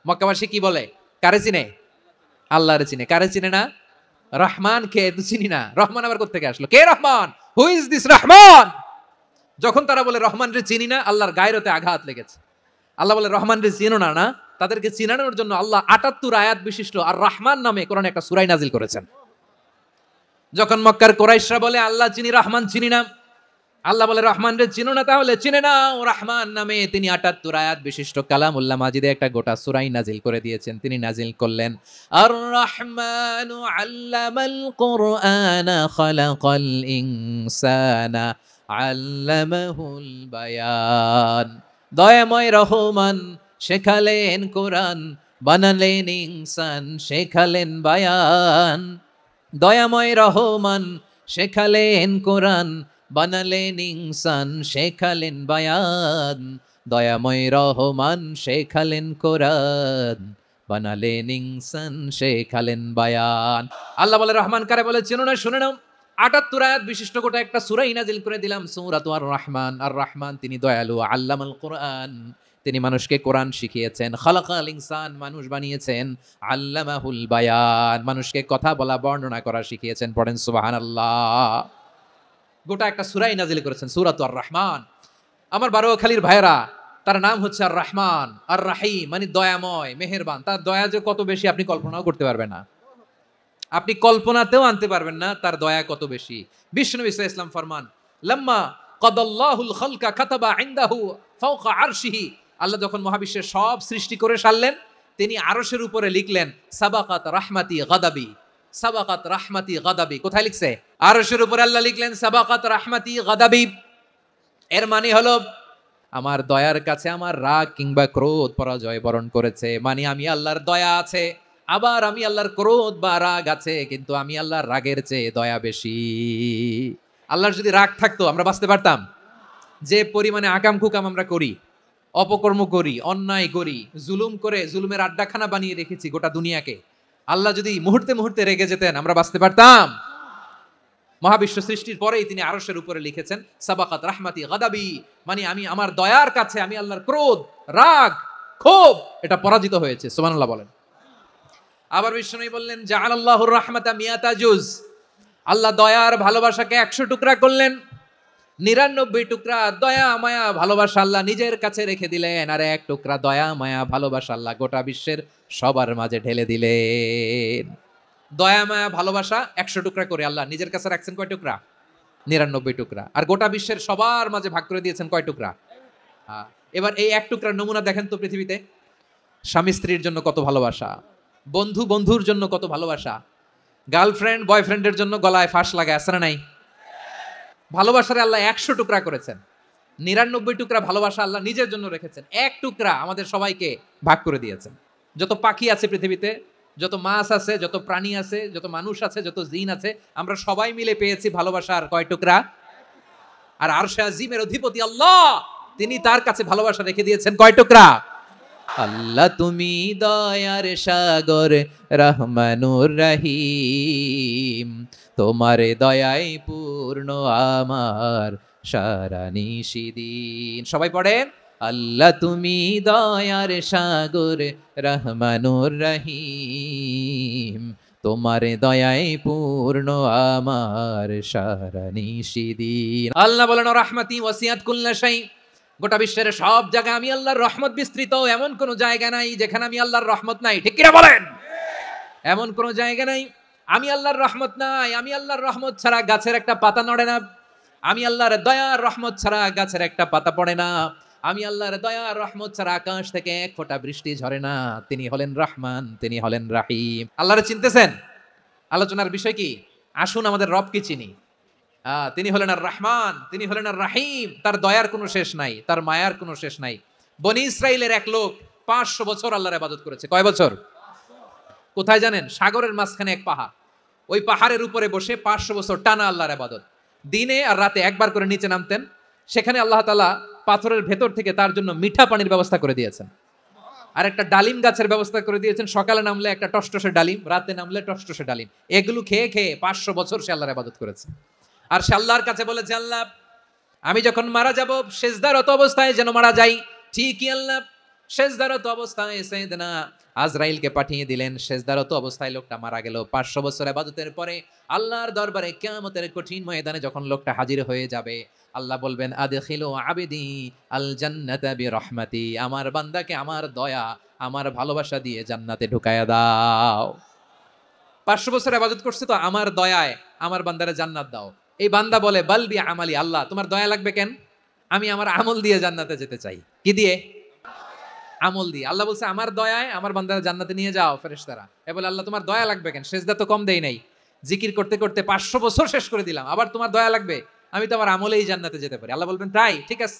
মক্কাবাসী কি বলে? কারে চিনে? আল্লাহরে চিনে। কারে চিনে না? রহমান কে তো চিনি না। রহমান আবার কোত্থেকে আসলো? কে Rahman? Who is this Rahman? যখন তারা বলে রহমান রে চিনি না, আল্লাহর গায়রতে আঘাত লেগেছে। আল্লাহ বলে রহমান রে চিনো না? না, তাদেরকে চিনানোর জন্য আল্লাহ ৭৮ আয়াত বিশিষ্ট আর রহমান নামে কোরআনে একটা সূরা নাজিল করেছেন। যখন মক্কার কুরাইশরা বলে আল্লাহ চিনি, রহমান চিনি না, আল্লাহ বলে রহমান রে চিনো না, তাহলে চিনে নাও রহমান নামে তিনি ৭৮ আয়াত বিশিষ্ট কালামুল্লাহ মাজিদে একটা গোটা সূরা নাজিল করে দিয়েছেন। তিনি নাজিল করলেন আর রহমানু আল্লামাল কুরআনা খালাকাল ইনসানা আল্লামাহুল বায়ান। দয়াময় রহমান শেখালেন কোরআন, বানালেন ইনসান, শেখালেন বায়ান। দয়াময় রহমান শেখালেন কোরআন, বানালেন ইনসান, শেখালেন বায়ান। দয়াময় রহমান শেখালেন কোরআন, বানালেন ইনসান, শেখালেন বায়ান। আল্লাহ বলে রহমান কারে বলে চেনো না? শুনে নাও, ৭৮ আয়াত বিশিষ্ট গোটা একটা সূরা নাজিল করে দিলাম, সূরাতু আর রহমান। আর রহমান তিনি দয়ালু, আল্লামাল কোরআন তিনি মানুষকে কোরআন শিখিয়েছেন, খালাকাল ইনসান মানুষ বানিয়েছেন, আল্লামাহুল বায়ান মানুষকে কথা বলা, বর্ণনা করা শিখিয়েছেন। পড়েন সুবহানাল্লাহ। গোটা একটা সূরাই নাজিল করেছেন, সূরাতু আর রহমান। আমার বারোয়াখালীর ভাইরা, তার নাম হচ্ছে আর রহমান আর রাহিম, মানে দয়াময়, মেহেরবান। তার দয়া যে কত বেশি আপনি কল্পনাও করতে পারবেন না, আপনি কল্পনাতেও আনতে পারবেন না তার দয়া কত বেশি। বিশ্বনবী সাল্লাল্লাহু আলাইহি ওয়াসাল্লাম ফরমান লাম্মা কাদাল্লাহুল খালকা কাতাবা ইনদাহু ফাওকা আরশিহি। আল্লাহ যখন মহাবিশ্বের সব সৃষ্টি করে সারলেন, তিনি আরশের উপরে লিখলেন সাবাকাত রাহমাতি গাদাবি। সাবাকাত রাহমাতি গাদাবি কোথায় লিখছে? আরশের উপরে আল্লাহ লিখলেন সাবাকাত রাহমাতি গাদাবি। এর মানে হলো আমার দয়ার কাছে আমার রাগ কিংবা ক্রোধ পরাজয় বরণ করেছে। মানে আমি আল্লাহর দয়া আছে, আবার আমি আল্লাহর ক্রোধ বা রাগ আছে, কিন্তু আমি আল্লাহর রাগের চেয়ে দয়া বেশি। আল্লাহর যদি রাগ থাকতো আমরা বাঁচতে পারতাম? যে পরিমাণে আকাম কুকাম আমরা করি, অপকর্ম করি, অন্যায় করি, জুলুম করে জুলুমের আড্ডাখানা বানিয়ে রেখেছি গোটা দুনিয়াকে, আল্লাহ যদি মুহূর্তে মুহূর্তে রেগে যেতেন আমরা বাঁচতে পারতাম? মহাবিশ্ব সৃষ্টির পরেই তিনি আরশের উপরে লিখেছেন সাবাকাত রাহমাতি গাদাবি, মানে আমি আমার দয়ার কাছে আমি আল্লাহর ক্রোধ, রাগ, ক্ষোভ এটা পরাজিত হয়েছে। সুবহানাল্লাহ বলেন। আবার বিষ্ণু বললেন জাআলাল্লাহুর রাহমাতা মিয়াতা জুজ। আল্লাহ দয়ার ভালোবাসাকে ১০০ টুকরা করলেন, ৯৯ টুকরা দয়া মায়া ভালোবাসা আল্লাহ নিজের কাছে রেখে দিলেন, আর ১ টুকরা দয়া মায়া ভালোবাসা আল্লাহ গোটা বিশ্বের সবার মাঝে ঢেলে দিলেন। দয়া মায়া ভালোবাসা ১০০ টুকরা করে আল্লাহ নিজের কাছে রাখছেন কয় টুকরা? ৯৯ টুকরা। আর গোটা বিশ্বের সবার মাঝে ভাগ করে দিয়েছেন কয় টুকরা? এবার এই ১ টুকরার নমুনা দেখেন তো পৃথিবীতে। স্বামী স্ত্রীর জন্য কত ভালোবাসা, বন্ধু বন্ধুর জন্য কত ভালোবাসা, গার্লফ্রেন্ড বয়ফ্রেন্ডের জন্য গলায় ফাঁস লাগায়, আছে না নাই? ভালোবাসার আল্লাহ 100 টুকরা করেছেন, 99 টুকরা ভালোবাসা আল্লাহ নিজের জন্য রেখেছেন, এক টুকরা আমাদের সবাইকে ভাগ করে দিয়েছেন। যত পাখি আছে পৃথিবীতে, যত মাছ আছে, যত প্রাণী আছে, যত মানুষ আছে, যত জিন আছে, আমরা সবাই মিলে পেয়েছি ভালোবাসার কয় টুকরা? আর আরশে আজিমের অধিপতি আল্লাহ, তিনি তার কাছে ভালোবাসা রেখে দিয়েছেন কয় টুকরা? আল্লাহ তুমি দয়ার সাগর রহমানুর রহিম, তোমার দয়ায় পূর্ণ আমার সারা নিশিদিন। সবাই পড়েন, আল্লাহ তুমি দয়ার সাগর রহমানুর রহিম, তোমার দয়ায় পূর্ণ আমার সারা নিশিদিন। আল্লাহ বলেন রাহমাতি ওয়াসিআত কুল্লা শাই, গোটা বিশ্বের সব জায়গায় আমি আল্লাহর রহমত বিস্তৃত, এমন কোন জায়গা নাই যেখানে আমি আল্লাহর রহমত নাই। ঠিক কিনা বলেন? এমন কোন জায়গা নাই আমি আল্লাহর রহমত নাই। আমি আল্লাহর রহমত ছাড়া গাছের একটা পাতা নড়ে না, আমি আল্লাহর দয়ার রহমত ছাড়া গাছের একটা পাতা পড়ে না, আমি আল্লাহর দয়ার রহমত ছাড়া আকাশ থেকে এক ফোঁটা বৃষ্টি ঝরে না। তিনি হলেন রহমান, তিনি হলেন রাহিম। আল্লাহরে চিনতেছেন? আলোচনার বিষয় কি? আসুন আমাদের রবকে চিনি। তিনি হলেন আর রহমান, তিনি হলেন আর রাহিম। তার দয়ার কোনো শেষ নাই, তার মায়ার কোনো শেষ নাই। বনি ইসরাইলের এক লোক 500 বছর আল্লাহর ইবাদত করেছে। কয় বছর? কোথায় জানেন? সাগরের মাঝখানে এক পাহাড়, ওই পাহাড়ের উপরে বসে 500 বছর টানা আল্লাহর ইবাদত। দিনে আর রাতে একবার করে নিচে নামতেন। সেখানে আল্লাহ তাআলা পাথরের ভেতর থেকে তার জন্য মিঠা পানির ব্যবস্থা করে দিয়েছেন, আর একটা ডালিম গাছের ব্যবস্থা করে দিয়েছেন। সকালে নামলে একটা টসটসে ডালিম, রাতে নামলে টসটসে ডালিম। এগুলো খেয়ে খেয়ে 500 বছর সে আল্লাহর ইবাদত করেছে। আর সে আল্লাহর কাছে বলেছে, আল্লাহ আমি যখন মারা যাব সেজদারত অবস্থায় যেন মারা যাই। ঠিকই আল্লাহ সেজদারত অবস্থায় সাইয়েদনা আজরাইলকে পাঠিয়ে দিলেন। সেজদারত অবস্থায় লোকটা মারা গেল। 500 বছর ইবাদতের পরে আল্লাহর দরবারে কিয়ামতের কঠিন ময়দানে যখন লোকটা হাজির হয়ে যাবে, আল্লাহ বলবেন আদখিলু আবিদি আল জান্নাতা বিরহমাতি, আমার বান্দাকে আমার দয়া, আমার ভালোবাসা দিয়ে জান্নাতে ঢুকায়া দাও। 500 বছর ইবাদত করছে তো আমার দয়ায় আমার বান্দারে জান্নাত দাও। এই বান্দা বলে বালবি আমালি, আল্লাহ তোমার দয়া লাগবে কেন? আমি আমার আমল দিয়ে জান্নাতে যেতে চাই। কি দিয়ে? আমল দিয়ে। আল্লাহ বলছে আমার দয়ায় আমার বান্দারা জান্নাতে নিয়ে যাও। ফেরেশতারা এ বলে আল্লাহ তোমার দয়া লাগবে কেন? সেজদা তো কম দেই নাই, জিকির করতে করতে 500 বছর শেষ করে দিলাম, আবার তোমার দয়া লাগবে? আমি তো আমার আমলেই জান্নাতে যেতে পারি। আল্লাহ বলবেন তাই, ঠিক আছে,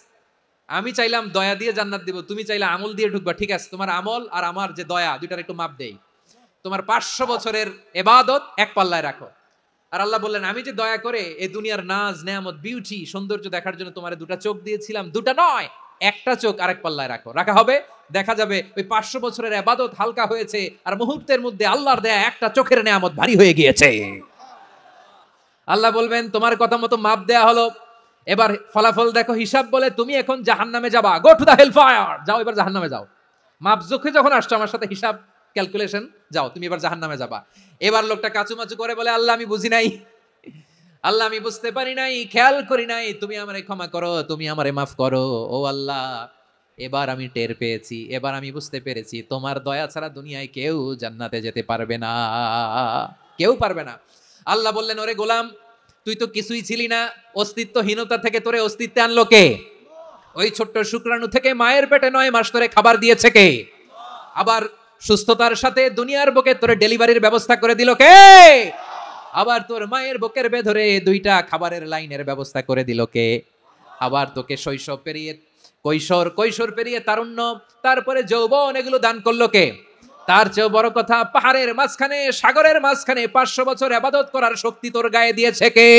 আমি চাইলাম দয়া দিয়ে জান্নাত দিব, তুমি চাইলে আমল দিয়ে ঢুকবা। ঠিক আছে, তোমার আমল আর আমার যে দয়া দুইটার একটু মাপ দেই। তোমার 500 বছরের ইবাদত এক পাল্লায় রাখো। আর আল্লাহ বললেন আমি যে দয়া করে এই দুনিয়ার নাজ নেয়ামত বিউটি সৌন্দর্য দেখার জন্য তোমার দুটা চোখ দিয়েছিলাম, দুটা নয় একটা চোখ আরেক পাল্লায় রাখো। রাখা হবে, দেখা যাবে ওই 500 বছরের ইবাদত হালকা হয়েছে আর মুহূর্তের মধ্যে আল্লাহর দেয়া একটা চোখের নেয়ামত ভারী হয়ে গিয়েছে। আল্লাহ বলবেন তোমার কথা মতো মাপ দেয়া হলো, এবার ফলাফল দেখো, হিসাব বলে তুমি এখন জাহান্নামে যাবা। Go to the hell fire, যাও এবার জাহান্নামে যাও। মাপ জোখে যখন আসছো আমার সাথে হিসাব ক্যালকুলেশন, যাও তুমি এবার জাহান্নামে যাবা। এবার লোকটা কাচুমাচু করে বলে আল্লাহ আমি বুঝি নাই, আল্লাহ আমি বুঝতে পারি নাই, খেয়াল করি নাই, তুমি আমারে ক্ষমা করো, তুমি আমারে মাফ করো। ও আল্লাহ এবার আমি টের পেয়েছি, এবার আমি বুঝতে পেরেছি তোমার দয়া ছাড়া দুনিয়ায় কেউ জান্নাতে যেতে পারবে না, কেউ পারবে না। আল্লাহ বললেন ওরে গোলাম তুই তো কিছুই ছিলি না, অস্তিত্বহীনতা থেকে তোরে অস্তিত্বে আনলো কে? ওই ছোট্ট শুক্রাণু থেকে মায়ের পেটে 9 মাস ধরে খাবার দিয়েছে কে? আবার সুস্থতার সাথে দুনিয়ার বুকে তোরে ডেলিভারির ব্যবস্থা করে দিল কে? আবার তোর মায়ের বুকের ভেতরে 2টা খাবারের লাইনের ব্যবস্থা করে দিল কে? আবার তোকে শৈশব পেরিয়ে কৈশোর পেরিয়ে তারুণ্য, তারপরে যৌবন, এগুলো দান করলো কে? তার চেয়েও বড় কথা, পাহাড়ের মাঝখানে সাগরের মাঝখানে 500 বছর ইবাদত করার শক্তি তোর গায়ে দিয়েছে কে?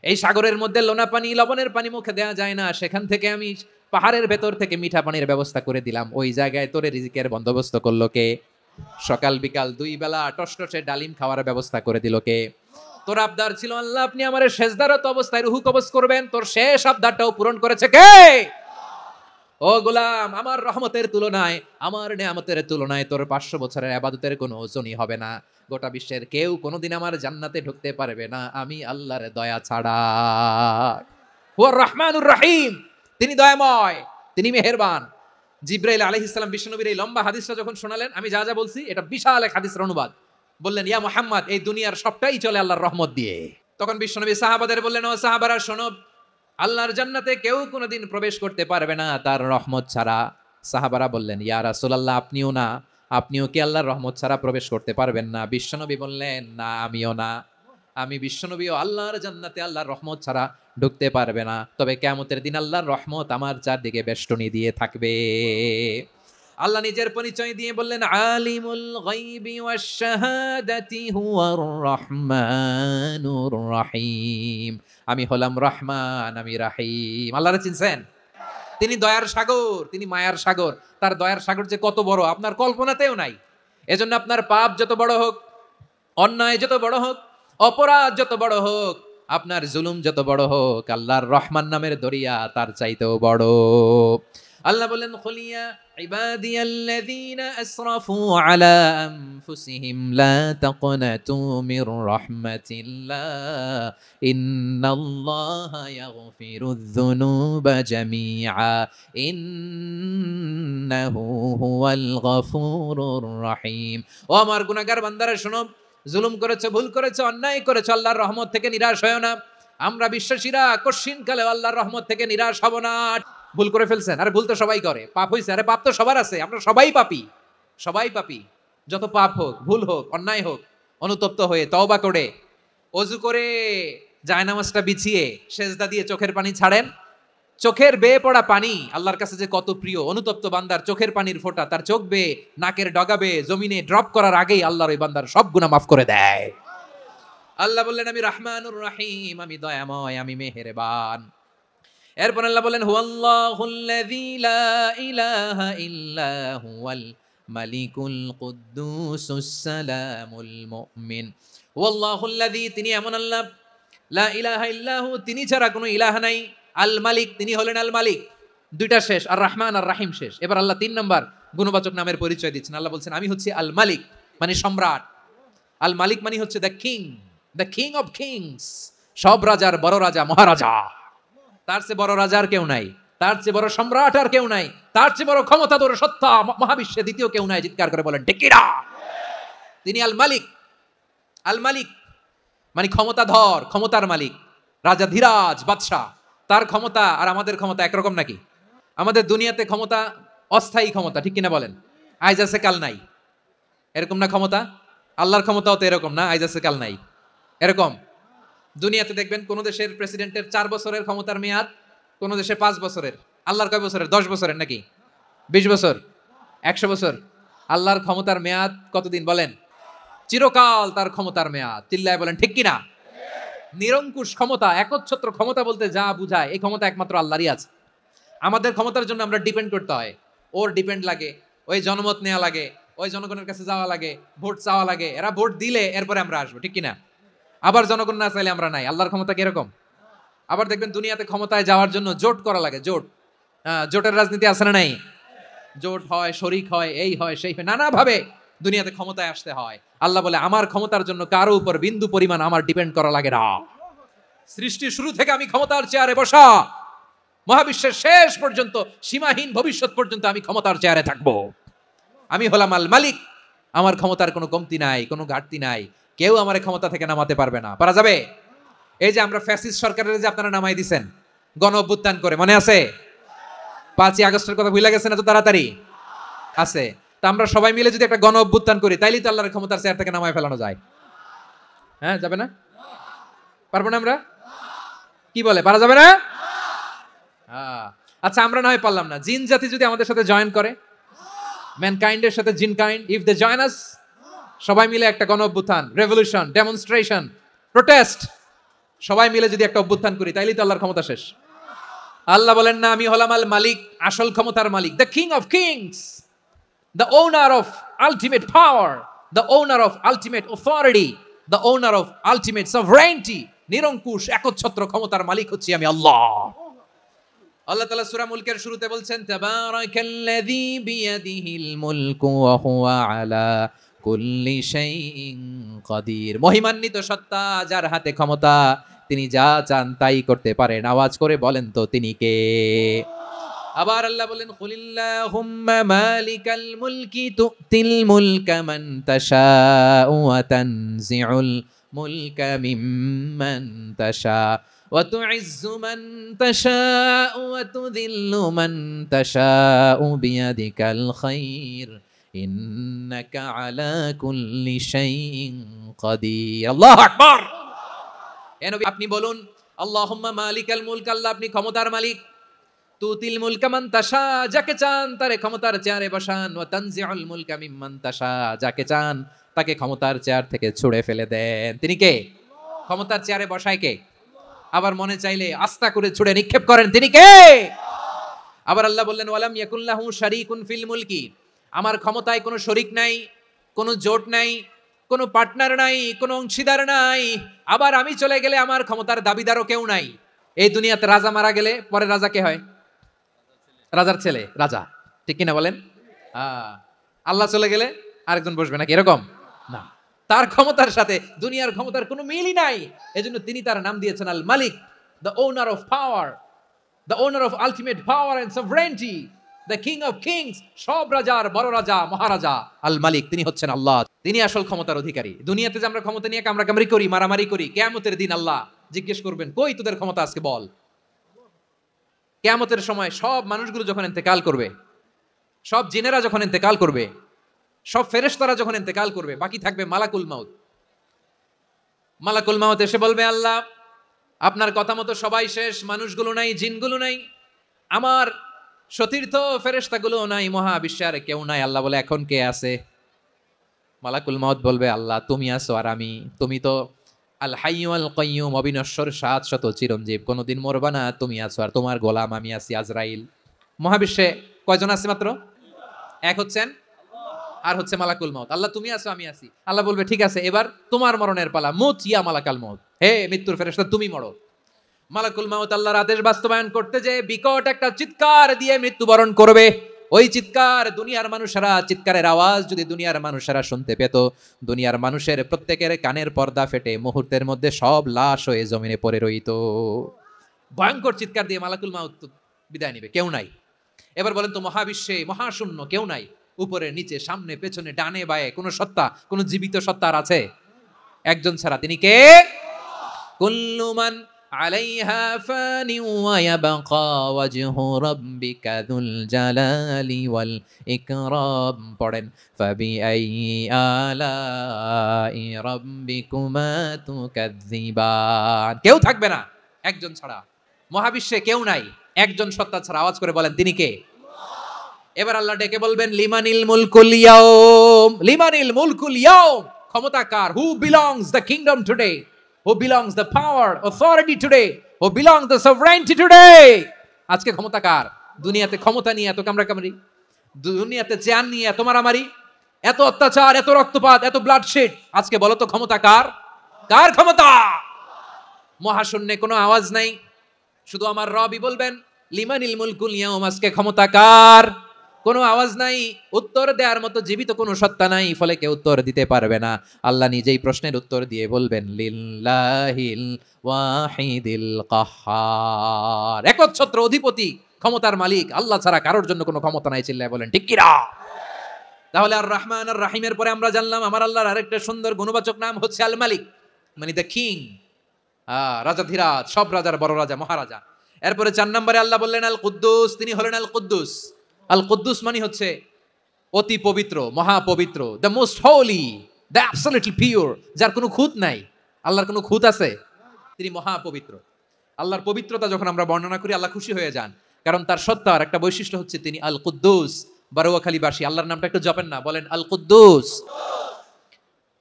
এই সাগরের মধ্যে লোনা পানি, লবণের পানি মুখে দেয়া যায় না, সেখান থেকে আমি পাহাড়ের ভেতর থেকে মিঠা পানির ব্যবস্থা করে দিলাম। ওই জায়গায় তোরে রিজিকের বন্দোবস্ত করলো কে? সকাল বিকাল 2 বেলা টসটসে ডালিম খাওয়ার ব্যবস্থা করে দিল কে? তোর আবদার ছিল আল্লাহ আপনি আমারে সেজদারত অবস্থায় রুহু কবজ করবেন, তোর শেষ আবদারটাও পূরণ করেছে কে? ও গোলাম আমার রহমতের তুলনায়, আমার নেয়ামতের তুলনায় তোর 500 বছরের ইবাদতের কোনো ওজনই হবে না। গোটা বিশ্বের কেউ কোনোদিন আমার জান্নাতে ঢুকতে পারবে না আমি আল্লাহর দয়া ছাড়া। হুয়া রহমানুর রহিম, তিনি দয়াময়, তিনি মেহেরবান। জিবরাইল আলাইহিস সালাম বিশ্বনবীর এই লম্বা হাদিসটা যখন শোনালেন, আমি যা যা বলছি এটা বিশাল এক হাদিসের অনুবাদ, বললেন ইয়া মুহাম্মদ এই দুনিয়ার সবটাই চলে আল্লাহর রহমত দিয়ে। তখন বিশ্বনবী সাহাবাদের বললেন ও সাহাবারা শোনো, আল্লাহর জান্নাতে কেউ কোনোদিন প্রবেশ করতে পারবে না তার রহমত ছাড়া। সাহাবারা বললেন ইয়া রাসূলুল্লাহ আপনিও না, আপনিও কি আল্লাহর রহমত ছাড়া প্রবেশ করতে পারবেন না? বিশ্বনবী বললেন না আমিও না। আমি বিশ্বনবীও আল্লাহর জান্নাতে আল্লাহর রহমত ছাড়া ঢুকতে পারবে না, তবে কিয়ামতের দিন আল্লাহর রহমত আমার চারদিকে বেষ্টনী দিয়ে থাকবে। আল্লাহ নিজের পরিচয় দিয়ে বললেন, আলিমুল গায়বি ওয়াশ শাহাদাতি হুয়ার রহমানুর রহিম। আমি হলাম রহমান, আমি রাহিম। আল্লাহরে চিনছেন? তিনি দয়ার সাগর, তিনি মায়ার সাগর। তার দয়ার সাগর যে কত বড় আপনার কল্পনাতেও নাই। এজন্য আপনার পাপ যত বড় হোক, অন্যায় যত বড় হোক, অপরাধ যত বড় হোক, আপনার জুলুম যত বড় হোক, আল্লাহর রহমান নামের দরিয়া তার চাইতেও বড়। আল্লাহ বলেন, খুলিয়া ইবাদিয়াল্লাযীনা আসরাফু আলা আনফুসিহিম লা তাকনাতু মির রাহমাতিল্লাহ ইন্নাল্লাহা ইয়াগফিরুয যুনুবা জামিআ ইন্নাহু হুয়াল গফুরুর রহিম। ও আমার গুনাহগার বান্দারা শোনো, জুলুম করেছো, ভুল করেছো, অন্যায় করেছো, আল্লাহর রহমত থেকে নিরাশ হয়ো না। আমরা বিশ্বাসীরা কশিনকালে আল্লাহর রহমত থেকে নিরাশ হব না। ভুল করে ফেলছেন, আরে ভুল তো সবাই করে, পাপ হইছে, আরে পাপ তো সবার আছে, আমরা সবাই পাপী, সবাই পাপী। যত পাপ হোক, ভুল হোক, অন্যায় হোক, অনুতপ্ত হয়ে তওবা করে ওযু করে জায়নামাজটা বিছিয়ে সেজদা দিয়ে চোখের পানি ছাড়েন। চোখের বেয়ে পড়া পানি আল্লাহর কাছে যে কত প্রিয়। অনুতপ্ত বান্দার চোখের পানির ফোঁটা তার চোখ বেয়ে, নাকের ডগা বেয়ে জমিনে ড্রপ করার আগেই আল্লাহর ওই বান্দার সব গুনাহ মাফ করে দেয়। আল্লাহ বললেন, আমি রহমানুর রহিম, আমি দয়াময়, আমি মেহেরবান। এরপর আল্লাহ বলেন, হুয়াল্লাহুল্লাযী লা ইলাহা ইল্লা হুয়াল মালিকুল কুদ্দুসুস সালামুল মুমিন। হুয়াল্লাহুল্লাযী, তিনি এমন আল্লাহ, লা ইলাহা ইল্লাহু, তিনি ছাড়া কোনো ইলাহ নাই, আল মালিক, তিনি হলেন আল মালিক। দুইটা শেষ, আর রহমান আর রাহিম শেষ। এবার আল্লাহ 3 নম্বর গুণবাচক নামের পরিচয় দিচ্ছেন। আল্লাহ বলছেন, আমি হচ্ছি আল মালিক, মানে সম্রাট। আল মালিক মানে হচ্ছে দ্য কিং অফ কিংস, সব রাজার বড় রাজা, মহারাজা। তার চেয়ে বড় রাজা আর কেউ নাই, তার চেয়ে বড় সম্রাট আর কেউ নাই, তার চেয়ে বড় ক্ষমতাধর সত্তা মহাবিশ্বে দ্বিতীয় কেউ নাই। চিৎকার করে বলেন ঠিক কিনা? তিনি আল মালিক। আল মালিক মানে ক্ষমতাধর, ক্ষমতার মালিক, রাজা ধীরাজ বাদশাহ। তার ক্ষমতা আর আমাদের ক্ষমতা একরকম নাকি? আমাদের দুনিয়াতে ক্ষমতা অস্থায়ী ক্ষমতা, ঠিক কিনা বলেন? আইজ আছে কাল নাই, এরকম না ক্ষমতা? আল্লাহর ক্ষমতাও তো এরকম না, আইজ আছে কাল নাই, এরকম। দুনিয়াতে দেখবেন কোন দেশের প্রেসিডেন্টের 4 বছরের ক্ষমতার মেয়াদ, কোন দেশে 5 বছরের। আল্লাহর কয় বছরের? 10 বছরের নাকি 20 বছর, 100 বছর। আল্লাহর ক্ষমতার মেয়াদ কতদিন বলেন? চিরকাল তার ক্ষমতার মেয়াদ। চিল্লায় বলেন ঠিক কিনা? নিরঙ্কুশ ক্ষমতা, একচ্ছত্র ক্ষমতা বলতে যা বুঝায়, এই ক্ষমতা একমাত্র আল্লাহরই আছে। আমাদের ক্ষমতার জন্য আমরা ডিপেন্ড করতে হয়, ওর ডিপেন্ড লাগে, ওই জনমত নেওয়া লাগে, ওই জনগণের কাছে যাওয়া লাগে, ভোট চাওয়া লাগে, এরা ভোট দিলে এরপরে আমরা আসবো, ঠিক কিনা? আবার জনগণ না চাইলে আমরা নাই। আল্লাহর ক্ষমতা কিরকম? আবার দেখবেন দুনিয়াতে ক্ষমতায় যাওয়ার জন্য জোট করা লাগে, জোট। জোটের রাজনীতি আছে না নাই? জোট হয়, শরিক হয়, এই হয়, সেই হয়, নানা ভাবে দুনিয়াতে ক্ষমতায় আসতে হয়। আল্লাহ বলে, আমার ক্ষমতার জন্য কারো উপর বিন্দু পরিমাণ আমার ডিপেন্ড করা লাগে না। সৃষ্টির শুরু থেকে আমি ক্ষমতার চেয়ারে বসা, মহাবিশ্বের শেষ পর্যন্ত, সীমাহীন ভবিষ্যৎ পর্যন্ত আমি ক্ষমতার চেয়ারে থাকবো। আমি হলাম আল মালিক, আমার ক্ষমতার কোনো কমতি নাই, কোনো ঘাটতি নাই। কেউ আমার ক্ষমতা থেকে নামাতে পারবে না। পারা যাবে? এই যে আমরা ফ্যাসিস্ট সরকারের যে আপনারা নামাই দিছেন গণ অভ্যুত্থান করে, মনে আছে? 5ই আগস্টের কথা ভুলে গেছেন এত তাড়াতাড়ি? আছে। তা আমরা সবাই মিলে যদি একটা গণ অভ্যুত্থান করি, তাইলেই তো আল্লাহর ক্ষমতার চেয়ার থেকে নামায় ফেলানো যায়। হ্যাঁ, যাবে না? পারবো না আমরা? কি বলে, পারা যাবে না? আচ্ছা, আমরা না হয় পারলাম না, জিন জাতি যদি আমাদের সাথে জয়েন করে, ম্যানকাইন্ডের সাথে জিনকাইন্ড, ইফ দে জয়েন আস, সবাই মিলে একটা গণ অভ্যুত্থান, রেভলিউশন, ডেমনস্ট্রেশন, প্রোটেস্ট, সবাই মিলে যদি একটা অভ্যুত্থান করি, তাইলেই তো আল্লাহর ক্ষমতা শেষ। আল্লাহ বলেন না, আমি হলাম আল মালিক, আসল ক্ষমতার মালিক, the king of kings, the owner of ultimate power, the owner of ultimate authority, the owner of ultimate sovereignty. নিরঙ্কুশ একচ্ছত্র ক্ষমতার মালিক হচ্ছি আমি আল্লাহ। আল্লাহ তাআলা সূরা মুলকের শুরুতে বলছেন, তাবারাকাল্লাযী বিয়াদিহিল মুলকু ওয়া হুয়া আলা কুল্লি শাইইন কাদির। মহিমান্বিত সত্তা, যার হাতে ক্ষমতা, তিনি যা চান তাই করতে পারেন। আওয়াজ করে বলেন তো তিনি কে? আবার আল্লাহ বলেন, কুলিল্লাহুম্মা মালিকাল মুলকি তুতিল মুলকা মান তাশাউ ওয়া তানজিউল মুলকা মিম্মান তাশা ওয়া তুইজ্জু মান তাশাউ ওয়া তুযিল্লু মান তাশাউ বিয়াদিকাল খায়র ইন্নাকা আলা কুল্লি শাইইন কাদির। আল্লাহু আকবার। এ নবী আপনি বলুন, আল্লাহুম্মা মালিকাল মুলক, আল্লাহ আপনি ক্ষমতার মালিক। তুতিল মুলকা মান তাশা, যাকে চান তারে ক্ষমতার চেয়ারে বসান। ওয়া তানজিউল মুলকা মিম্মান তাশা, যাকে চান তাকে ক্ষমতার চেয়ার থেকে ছুঁড়ে ফেলে দেন। তিনি কে? ক্ষমতার চেয়ারে বসায় কে? আবার মনে চাইলে আস্থা করে ছুঁড়ে নিক্ষেপ করেন, তিনি কে? আবার আল্লাহ বললেন, ওয়ালাম ইয়াকুল্লাহু শারীকুন ফিল মুলকি, আমার ক্ষমতায় কোনো শরীক নাই, কোনো জোট নাই, কোনো পার্টনার নাই, কোনো অংশীদার নাই। আবার আমি চলে গেলে আমার ক্ষমতার দাবিদারও কেউ নাই। এই দুনিয়াতে রাজা মারা গেলে পরে রাজা কে হয়? রাজার ছেলে রাজা, ঠিক কিনা বলেন? আল্লাহ চলে গেলে আরেকজন বসবে নাকি এরকম? না, তার ক্ষমতার সাথে দুনিয়ার ক্ষমতার কোনো মিলই নাই। এজন্য তিনি তার নাম দিয়েছেন Al Malik, the owner of power, the owner of ultimate power and sovereignty, the king of kings, সব রাজার বড় রাজা, মহারাজা আল মালিক, তিনি হচ্ছেন আল্লাহ। তিনি আসল ক্ষমতার অধিকারী। দুনিয়াতে যে আমরা ক্ষমতা নিয়ে কামড়াকামড়ি করি, মারামারি করি, কিয়ামতের দিন আল্লাহ জিজ্ঞেস করবেন, কই তোদের ক্ষমতা আজকে বল। কিয়ামতের সময় সব মানুষগুলো যখন ইন্তেকাল করবে, সব জিনেরা যখন ইন্তেকাল করবে, সব ফেরেশতারা যখন ইন্তেকাল করবে, বাকি থাকবে মালাকুল মাউত। মালাকুল মাউত এসে বলবে, আল্লাহ আপনার কথা মতো সবাই শেষ, মানুষগুলো নাই, জিনগুলো নাই, আমার সতীর্থ ফেরেশতাগুলো নাই, মহাবিশ্বে আর কেউ নাই। আল্লাহ বলে, এখন কে আছে? মালাকুল মাউত বলবে, আল্লাহ তুমি আছো আর আমি। তুমি তো আল হাইয়্যু আল কাইয়্যুম, অবিনশ্বর, শাশ্বত, চিরঞ্জীব, কোনোদিন মরবা না, তুমি আছো আর তোমার গোলাম আমি আছি আজরাইল। মহাবিশ্বে কয়জন আছে? মাত্র এক হচ্ছেন, আর হচ্ছে মালাকুল মাউত। আল্লাহ তুমি আছো আমি আছি। আল্লাহ বলবে, ঠিক আছে এবার তোমার মরণের পালা, মুত ইয়া মালাকাল মাউত, হে মৃত্যুর ফেরেশতা তুমি মরো। মালাকুল মাউত আল্লাহর আদেশ বাস্তবায়ন করতে যে বিকট একটা চিৎকার দিয়ে মৃত্যুবরণ করবে। ওই চিৎকার দুনিয়ার মানুষেরা, চিৎকারের আওয়াজ যদি দুনিয়ার মানুষেরা শুনতে পেত, দুনিয়ার মানুষের প্রত্যেকের কানের পর্দা ফেটে মুহূর্তের মধ্যে সব লাশ হয়ে জমিনে পড়ে রইত। ভয়ঙ্কর চিৎকার দিয়ে মালাকুল মাউত বিদায় নিবে, কেউ নাই। এবার বলেন তো, মহাবিশ্বে মহাশূন্য, কেউ নাই, উপরে নিচে সামনে পেছনে ডানে বায়ে কোনো সত্তা, কোনো জীবিত সত্তা আর আছে? একজন ছাড়া, তিনি কে? কুল্লু মান আলাইহা ফানি ওয়া ইয়াবকা ওয়াজহু রাব্বিকা যুল জালালি ওয়াল ইকরাম। পড়েন, ফাবিআইয়ি আলাই রাব্বিকুমা তুকাযযিবান। কেউ থাকবে না একজন ছাড়া, মহাবিশ্বে কেউ নাই একজন সত্তা ছাড়া। আওয়াজ করে বলেন, তিনি কে? এবার আল্লাহ ডেকে বলবেন, লিমানিল মুলকুল ইয়াউম, লিমানিল মুলকুল ইয়াউম, ক্ষমতা কার? Who belongs the kingdom today, who belongs the power authority today, who belongs the sovereignty today. আজকে ক্ষমতা কার? দুনিয়াতে ক্ষমতা নিয়ে এত কামড়াকামড়ি, দুনিয়াতে জান নিয়ে এত মারামারি, এত অত্যাচার, এত রক্তপাত, এত ব্লাডশেড, আজকে বলো তো ক্ষমতা কার? কার ক্ষমতা? মহাশূন্যে কোনো আওয়াজ নাই, শুধু আমার রবই বলবেন, লিমানিল মুলকুল ইয়াউম, আজকে ক্ষমতা কার? কোনো আওয়াজ নাই, উত্তর দেওয়ার মতো জীবিত কোনো সত্তা নাই, ফলে কেউ উত্তর দিতে পারবে না। আল্লাহ নিজেই প্রশ্নের উত্তর দিয়ে বলবেন, লিল্লাহিল ওয়াহিদিল কাহ্হার, একচ্ছত্র অধিপতি, ক্ষমতার মালিক আল্লাহ ছাড়া কারোর জন্য কোনো ক্ষমতা নাই। চিল্লায় বলেন ঠিক কিনা? তাহলে আর রহমান আর রাহিমের পরে আমরা জানলাম আমার আল্লাহর আরেকটা সুন্দর গুণবাচক নাম হচ্ছে আল মালিক, মানে দ্য কিং, রাজাধিরাজ, সব রাজার বড় রাজা, মহারাজা। এরপরে 4 নম্বরে আল্লাহ বললেন আল কুদ্দুস, তিনি হলেন আল কুদ্দুস। আল কুদ্দুস মানে হচ্ছে অতি পবিত্র, মহাপবিত্র, the most holy, the absolutely pure, যার কোনো খুঁত নাই। আল্লাহর কোনো খুঁত আছে? তিনি মহাপবিত্র। আল্লাহর পবিত্রতা যখন আমরা বর্ণনা করি আল্লাহ খুশি হয়ে যান, কারণ তার সত্তার একটা বৈশিষ্ট্য হচ্ছে তিনি আল কুদ্দুস। বারোয়াখালীবাসী আল্লাহর নামটা একটু জপেন না, বলেন আল কুদ্দুস,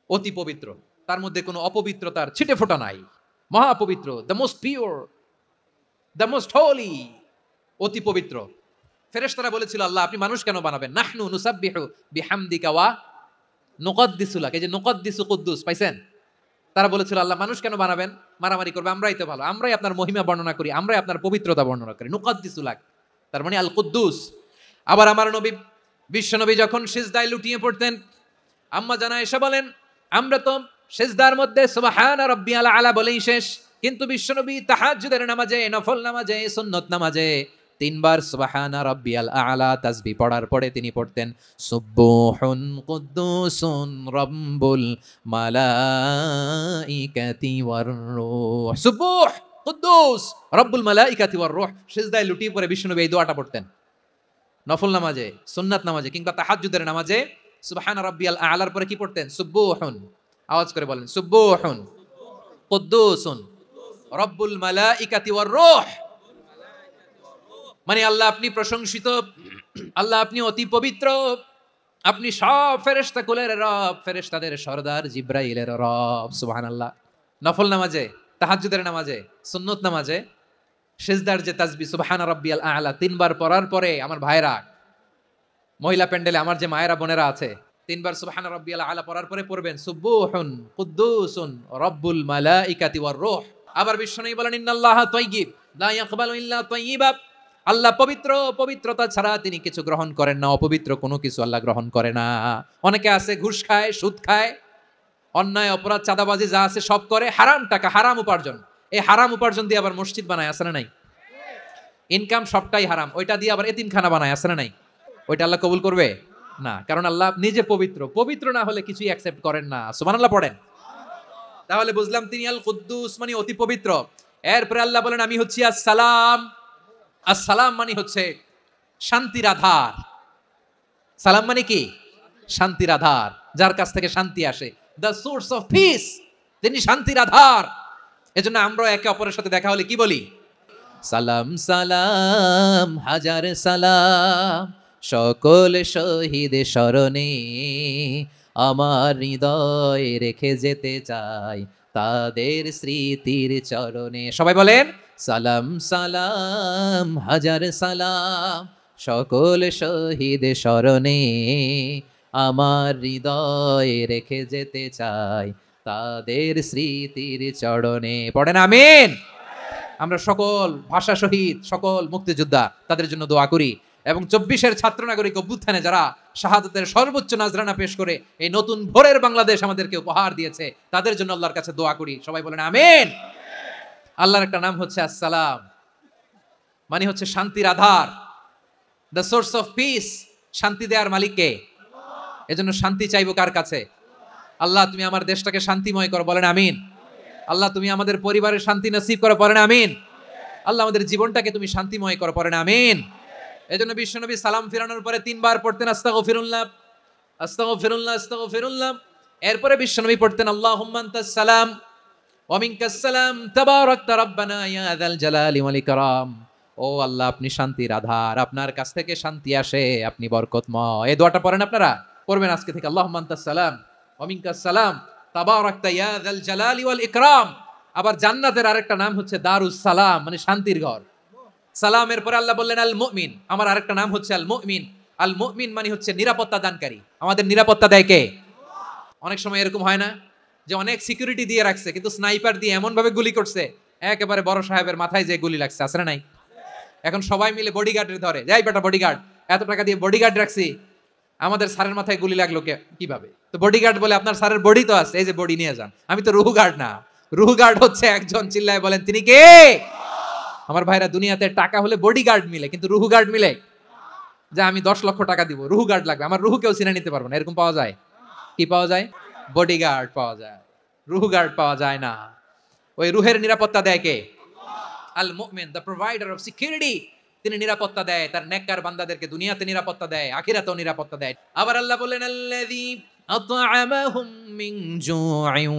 অতি পবিত্র, তার মধ্যে কোনো অপবিত্রতার ছিটে ফোঁটা নাই, মহাপবিত্র, the most pure, the most holy, অতি পবিত্র। ফেরেশতারা বলেছিল, আল্লাহ আপনি মানুষ কেন বানাবেন? নাহনু নুসাব্বিহু বিহামদিকা ওয়া নুকদ্দিসু লাক, এই যে নুকদ্দিসু কুদ্দুস পাইছেন? তারা বলেছিল, আল্লাহ মানুষ কেন বানাবেন? মারামারি করবে, আমরাই তো ভালো, আমরাই আপনার মহিমা বর্ণনা করি, আমরাই আপনার পবিত্রতা বর্ণনা করি, নুকদ্দিসু লাক, তার মানে আল কুদ্দুস। আবার আমার নবী, বিশ্ব নবী যখন সিজদায় লুটিয়ে পড়তেন, আম্মা জানা এসে বলেন, আমরা তো সিজদার মধ্যে সুবহান রাব্বিয়াল আলা বলেই শেষ, কিন্তু বিশ্ব নবী তাহাজ্জুদের নামাজে, নফল নামাজে, সুন্নত নামাজে 3 বার সুবহানা রাব্বিয়াল আলা তাসবিহ পড়ার পরে তিনি পড়তেন সুবহুন কুদ্দুসুন রাব্বুল মালাইকাতি ওয়ার রূহ, সুবহ কুদ্দুস রাব্বুল মালাইকাতি ওয়ার রূহ। সিজদায় লুটিয়ে পড়ে বিষ্ণুনবী এই দোয়াটা পড়তেন নফল নামাজে, সুন্নাত নামাজে কিংবা তাহাজ্জুদের নামাজে। সুবহানা রাব্বিয়াল আলার পরে কি পড়তেন? সুবহুন, আওয়াজ করে বলেন সুবহুন কুদ্দুসুন রব্বুল মালাইকাতি ওয়ার রূহ, মানে আল্লাহ আপনি প্রশংসিত, আল্লাহ আপনি অতি পবিত্র, আপনি সব ফেরেশতা কুলের রব, ফেরেশতাদের সরদার জিব্রাইলের রব। সুবহানাল্লাহ। নফল নামাজে, তাহাজ্জুদের নামাজে, সুন্নত নামাজে সিজদার যে তাসবিহ সুবহান রাব্বিয়াল আ'লা 3 বার পড়ার পরে আমার ভাইরা, মহিলা প্যান্ডেলে আমার যে মায়েরা বোনেরা আছে, 3 বার সুবহান রাব্বিয়াল আ'লা পড়ার পরে পড়বেন সুবহুন কুদ্দুসুন রব্বুল মালাইকাতি ওয়ার রূহ। আবার বিশ্বনবী বলেন ইন্নাল্লাহা তাইয়্যিব লা ইয়াকবালু ইল্লা তাইয়্যিবা, আল্লাহ পবিত্র, পবিত্রতা ছাড়া তিনি কিছু গ্রহণ করেন না, অপবিত্র কোনো কিছু আল্লাহ গ্রহণ করে না। অনেকে আছে ঘুষ খায়, সুদ খায়, অন্যায় অপরাধ চাঁদাবাজি যা আছে সব করে, হারাম টাকা, হারাম উপার্জন, এই হারাম উপার্জন দিয়ে আবার মসজিদ বানায়, আছে না নাই? ইনকাম সবটাই হারাম, ওইটা দিয়ে আবার এতিমখানা বানায়, আছে না নাই? ওইটা আল্লাহ কবুল করবে না, কারণ আল্লাহ নিজে পবিত্র, পবিত্র না হলে কিছুই অ্যাকসেপ্ট করেন না। সুবহানাল্লাহ পড়েন। তাহলে বুঝলাম তিনি আল কুদ্দুস মানে অতি পবিত্র। এরপরে আল্লাহ বলেন আমি হচ্ছি আসসালাম। আসসালাম মানে হচ্ছে শান্তির আধার। সালাম মানে কি? শান্তির আধার, যার কাছ থেকে শান্তি আসে, দ্য সোর্স অফ পিস, তিনি শান্তির আধার। এজন্য আমরা একে অপরের সাথে দেখা হলে কি বলি? সালাম সালাম হাজার সালাম, সকল শহীদ স্মরণে আমার হৃদয় রেখে যেতে চাই তাদের স্মৃতির চরণে। সবাই বলেন সালাম সালাম হাজার সালাম, সকল শহীদ স্মরণে আমার হৃদয় রেখে যেতে চাই তাদের স্মৃতির চরণে। পড়েন আমিন। আমরা সকল ভাষা শহীদ, সকল মুক্তিযোদ্ধা, তাদের জন্য দোয়া করি এবং 24-এর ছাত্র নাগরিক অভ্যুত্থানে যারা শাহাদাতের সর্বোচ্চ নাজরানা পেশ করে এই নতুন ভোরের বাংলাদেশ আমাদেরকে উপহার দিয়েছে, তাদের জন্য আল্লাহর কাছে দোয়া করি। সবাই বলেন আমিন। আল্লাহর একটা নাম হচ্ছে আসসালাম, মানে হচ্ছে শান্তির আধার, দ্য সোর্স অফ পিস। শান্তি দেওয়ার মালিক কে? এজন্য শান্তি চাইবো কার কাছে? আল্লাহ তুমি আমার দেশটাকে শান্তিময় করো, বলেন আমিন। আল্লাহ তুমি আমাদের পরিবারের শান্তি নসিব করো, পড়েন আমিন। আল্লাহ আমাদের জীবনটাকে তুমি শান্তিময় করো, পড়েন আমিন। এজন্য বিশ্বনবী সালাম ফিরানোর পরে 3 বার পড়তেন আস্তাগফিরুল্লাহ আস্তাগফিরুল্লাহ আস্তাগফিরুল্লাহ। এরপরে বিশ্বনবী পড়তেন আল্লাহুম্মা আনতাস সালাম ওয়া মিনকাস সালাম তাবারাকতা রাব্বানা ইয়া যাল জালালি ওয়াল ইকরাম। ও আল্লাহ আপনি শান্তির আধার, আপনার কাছ থেকে শান্তি আসে, আপনি বরকতময়। এই দোয়াটা পড়েন আপনারা, পড়বেন আজকে থেকে আল্লাহুম্মা আনতাস সালাম ওয়া মিনকাস সালাম তাবারাকতা ইয়া যাল জালালি ওয়াল ইকরাম। আবার জান্নাতের আরেকটা নাম হচ্ছে দারুস সালাম, মানে শান্তির ঘর। সালামের পরে আল্লাহ বললেন আল মুমিন, আমার আরেকটা নাম হচ্ছে আল মুমিন। আল মুমিন মানে হচ্ছে নিরাপত্তা দানকারী। আমাদের নিরাপত্তা দেয় কে? অনেক সময় এরকম হয় না যে অনেক সিকিউরিটি দিয়ে রাখছে, কিন্তু স্নাইপার দিয়ে এমন ভাবে গুলি করছে একেবারে বড় সাহেবের মাথায় যে গুলি লাগছে, আছে না নাই? এখন সবাই মিলে বডিগার্ডের ধরে, যাই বেটা বডিগার্ড, এত টাকা দিয়ে বডিগার্ড রাখছি, আমাদের স্যারের মাথায় গুলি লাগলো কিভাবে? তো বডিগার্ড বলে আপনার স্যারের বডি তো আছে, এই যে বডি নিয়ে যান। আমি তো রুহু গার্ড না, রুহু গার্ড হচ্ছে একজন, চিল্লায় বলেন তিনি কে? আমার ভাইরা, দুনিয়াতে টাকা হলে বডিগার্ড মিলে, কিন্তু রুহু গার্ড মিলে? যে আমি 10 লক্ষ টাকা দিব, রুহু গার্ড লাগবে, আমার রুহু কেউ চিনে নিতে পারবো না, এরকম পাওয়া যায়? কি পাওয়া যায়? বডিগার্ড পাওয়া যায়, রুহু গার্ড পাওয়া যায় না। ওই রুহের নিরাপত্তা দেয় কে? আল মুমিন, দ্য প্রোভাইডার অফ সিকিউরিটি। তিনি নিরাপত্তা দেয় তার নেককার বান্দাদেরকে, দুনিয়াতে নিরাপত্তা দেয়, আখিরাতেও নিরাপত্তা দেয়। আবার আল্লাহ বললেন আল্লাযী আত'আমাহুম মিন জু'ইন